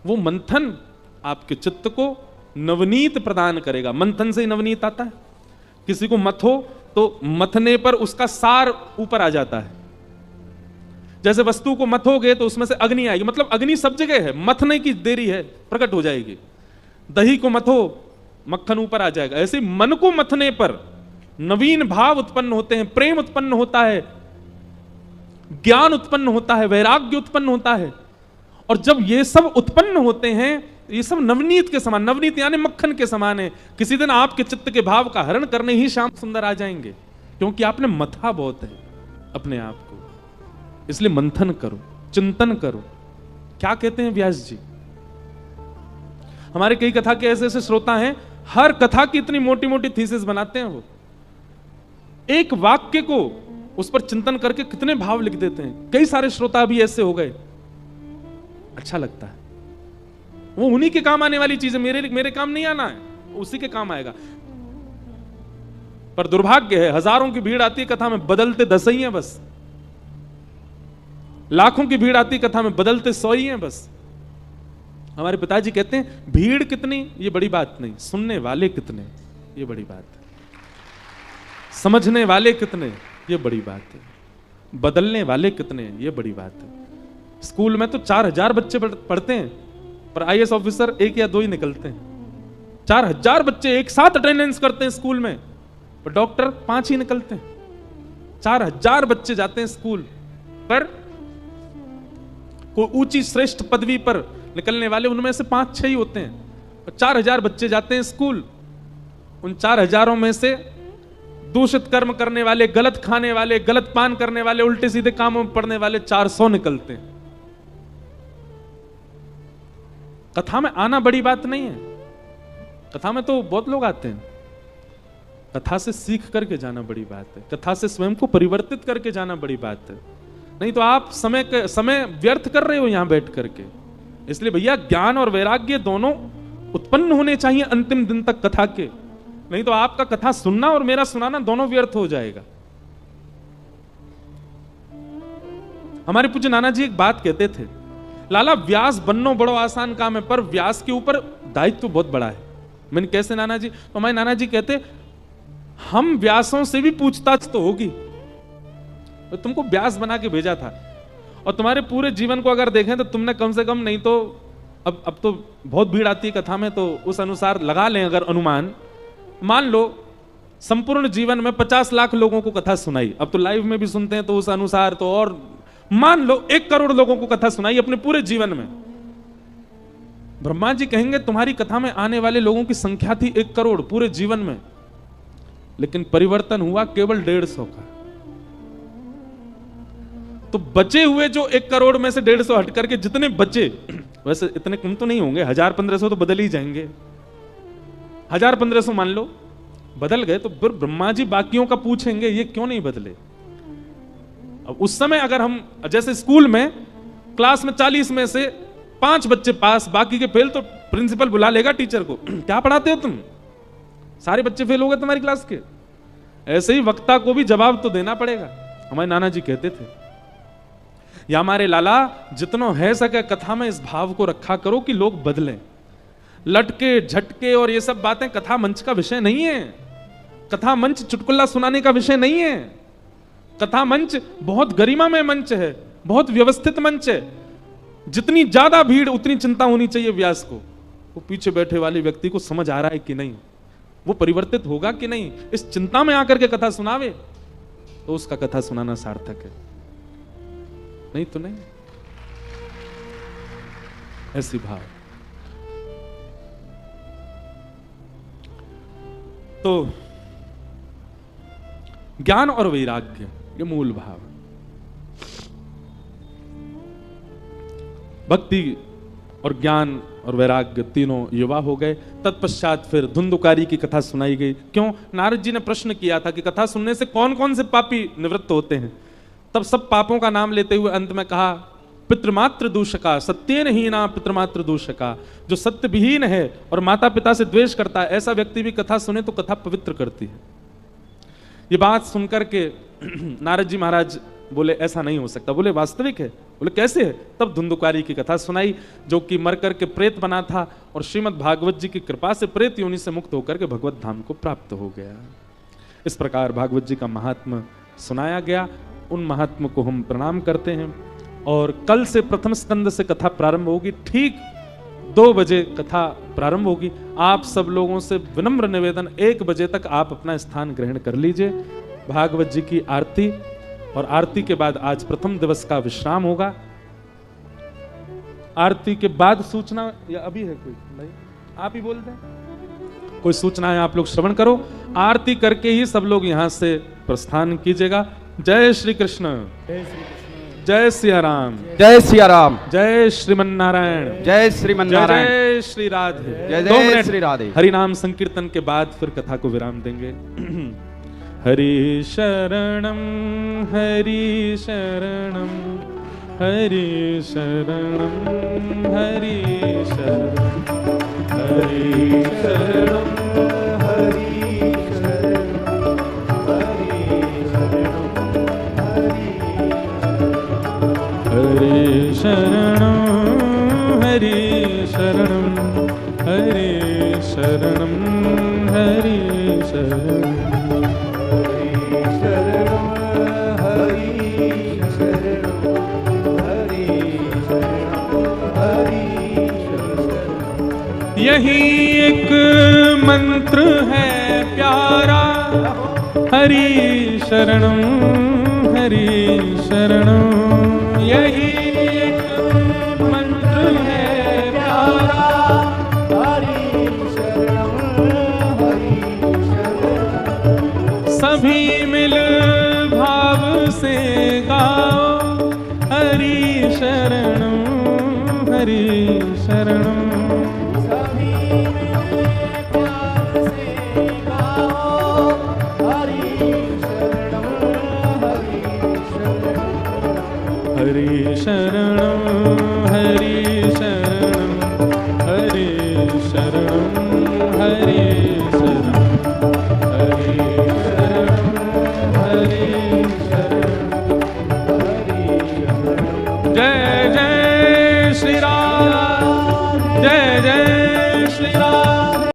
वो मंथन आपके चित्त को नवनीत प्रदान करेगा। मंथन से ही नवनीत आता है। किसी को मथो तो मथने पर उसका सार ऊपर आ जाता है। जैसे वस्तु को मथोगे तो उसमें से अग्नि आएगी, मतलब अग्नि सब जगह है, मथने की देरी है, प्रकट हो जाएगी। दही को मथो, मक्खन ऊपर आ जाएगा। ऐसे मन को मथने पर नवीन भाव उत्पन्न होते हैं, प्रेम उत्पन्न होता है, ज्ञान उत्पन्न होता है, वैराग्य उत्पन्न होता है। और जब ये सब उत्पन्न होते हैं, ये सब नवनीत के समान, नवनीत यानी मक्खन के समान है। किसी दिन आपके चित्त के भाव का हरण करने ही श्याम सुंदर आ जाएंगे, क्योंकि आपने मथा बहुत है अपने आप को। इसलिए मंथन करो, चिंतन करो। क्या कहते हैं व्यास जी? हमारे कई कथा के ऐसे ऐसे श्रोता हैं, हर कथा की इतनी मोटी मोटी थीसिस बनाते हैं। वो एक वाक्य को उस पर चिंतन करके कितने भाव लिख देते हैं। कई सारे श्रोता भी ऐसे हो गए, अच्छा लगता है। वो उन्हीं के काम आने वाली चीज है, मेरे काम नहीं आना है, उसी के काम आएगा। पर दुर्भाग्य है, हजारों की भीड़ आती है कथा में, बदलते 10 ही हैं बस। लाखों की भीड़ आती कथा में, बदलते 100 ही हैं बस। हमारे पिताजी कहते हैं भीड़ कितनी ये बड़ी बात नहीं, सुनने वाले कितने ये बड़ी बात है, समझने वाले कितने ये बड़ी बात है, बदलने वाले कितने ये बड़ी बात है। स्कूल में तो 4000 बच्चे पढ़ते हैं, पर IAS ऑफिसर 1 या 2 ही निकलते हैं। 4000 बच्चे एक साथ अटेंडेंस करते हैं स्कूल में, पर डॉक्टर 5 ही निकलते हैं। 4000 बच्चे जाते हैं स्कूल पर, कोई ऊंची श्रेष्ठ पदवी पर निकलने वाले उनमें से 5-6 ही होते हैं। 4000 बच्चे जाते हैं स्कूल, उन 4000 में से दूषित कर्म करने वाले, गलत खाने वाले, गलत पान करने वाले, उल्टे सीधे कामों में पड़ने वाले 400 निकलते हैं। कथा में आना बड़ी बात नहीं है, कथा में तो बहुत लोग आते हैं। कथा से सीख करके जाना बड़ी बात है, कथा से स्वयं को परिवर्तित करके जाना बड़ी बात है। नहीं तो आप समय व्यर्थ कर रहे हो यहां बैठ करके। इसलिए भैया ज्ञान और वैराग्य दोनों उत्पन्न होने चाहिए अंतिम दिन तक कथा के, नहीं तो आपका कथा सुनना और मेरा सुनाना दोनों व्यर्थ हो जाएगा। हमारे पूज्य नाना जी एक बात कहते थे, लाला व्यास बनना बड़ो आसान काम है, पर व्यास के ऊपर दायित्व तो बहुत बड़ा है। मैंने कैसे नाना जी? तो हमारे नाना जी कहते हम व्यासों से भी पूछताछ तो होगी, तो तुमको व्यास बना के भेजा था, और तुम्हारे पूरे जीवन को अगर देखें तो तुमने कम से कम, नहीं तो अब तो बहुत भीड़ आती है कथा में, तो उस अनुसार लगा लें अगर अनुमान, मान लो संपूर्ण जीवन में 50 लाख लोगों को कथा सुनाई, अब तो लाइव में भी सुनते हैं तो उस अनुसार तो, और मान लो 1 करोड़ लोगों को कथा सुनाई अपने पूरे जीवन में। ब्रह्मा जी कहेंगे तुम्हारी कथा में आने वाले लोगों की संख्या थी 1 करोड़ पूरे जीवन में, लेकिन परिवर्तन हुआ केवल 150 का। तो बचे हुए जो 1 करोड़ में से 150 हट करके जितने बचे, वैसे इतने कम तो नहीं होंगे, 1000-1500 तो बदल ही जाएंगे, 1000-1500 मान लो बदल गए, तो फिर ब्रह्मा जी बाकियों का पूछेंगे ये क्यों नहीं बदले। अब उस समय अगर हम जैसे स्कूल में क्लास में 40 में से 5 बच्चे पास बाकी के फेल, तो प्रिंसिपल बुला लेगा टीचर को, क्या पढ़ाते हो तुम, सारे बच्चे फेल हो गए तुम्हारी क्लास के। ऐसे ही वक्ता को भी जवाब तो देना पड़ेगा। हमारे नाना जी कहते थे, या हमारे लाला जितनो है सके कथा में इस भाव को रखा करो कि लोग बदलें। लटके झटके और ये सब बातें कथा मंच का विषय नहीं है। कथा मंच चुटकुला सुनाने का विषय नहीं है। कथा मंच बहुत गरिमा में मंच है, बहुत व्यवस्थित मंच है। जितनी ज्यादा भीड़ उतनी चिंता होनी चाहिए व्यास को, वो पीछे बैठे वाले व्यक्ति को समझ आ रहा है कि नहीं, वो परिवर्तित होगा कि नहीं, इस चिंता में आकर के कथा सुनावे तो उसका कथा सुनाना सार्थक है, नहीं तो नहीं। ऐसी भाव। तो ज्ञान और वैराग्य ये मूल भाव। भक्ति और ज्ञान और वैराग्य तीनों युवा हो गए। तत्पश्चात फिर धुंधुकारी की कथा सुनाई गई। क्यों? नारद जी ने प्रश्न किया था कि कथा सुनने से कौन कौन से पापी निवृत्त होते हैं। तब सब पापों का नाम लेते हुए अंत में कहा, पितृमात्र दूषका सत्येन हीना पितृमात्र दूषका, जो सत्य विहीन है और माता पिता से द्वेष करता है, ऐसा व्यक्ति भी कथा सुने तो कथा पवित्र करती है। ये बात सुनकर के नारद जी महाराज बोले ऐसा नहीं हो सकता। बोले वास्तविक है। बोले कैसे है? तब धुंधुकारी की कथा सुनाई, जो कि मर करके प्रेत बना था और श्रीमद् भागवत जी की कृपा से प्रेत योनि से मुक्त होकर के भगवत धाम को प्राप्त हो गया। इस प्रकार भागवत जी का महात्म सुनाया गया। उन महात्म को हम प्रणाम करते हैं। और कल से प्रथम स्कंद से कथा प्रारंभ होगी। ठीक 2 बजे कथा प्रारंभ होगी। आप सब लोगों से विनम्र निवेदन, 1 बजे तक आप अपना स्थान ग्रहण कर लीजिए। भागवत जी की आरती, और आरती के बाद आज प्रथम दिवस का विश्राम होगा। आरती के बाद सूचना, या अभी है कोई? नहीं, आप ही बोल दें। कोई सूचना है आप लोग श्रवण करो। आरती करके ही सब लोग यहां से प्रस्थान कीजिएगा। जय श्री कृष्ण, जय सिया राम,
जय सिया राम,
जय श्रीमन नारायण,
जय श्रीमन नारायण,
जय श्री राधे,
जय
2 मिनट
श्री राधे।
हरि नाम संकीर्तन के बाद फिर कथा को विराम देंगे। हरि शरणम हरि शरणम हरि शरणम हरि शरणम हरि शरणम हरि शरणम हरि शरणम हरि शरणम हरि शरणम यही एक मंत्र है प्यारा, हरि शरणम हरि शरणम। यही एक मंत्र है प्यारा, हरि शरणम हरि शरणम। सभी मिल भाव से गाओ, हरि शरणम हरि शरणम। हरि शरणम हरि शरणम हरि शरणम हरि शरणम हरि शरणम हरि शरणम हरि शरणम। जय जय श्री राम, जय जय श्री राम।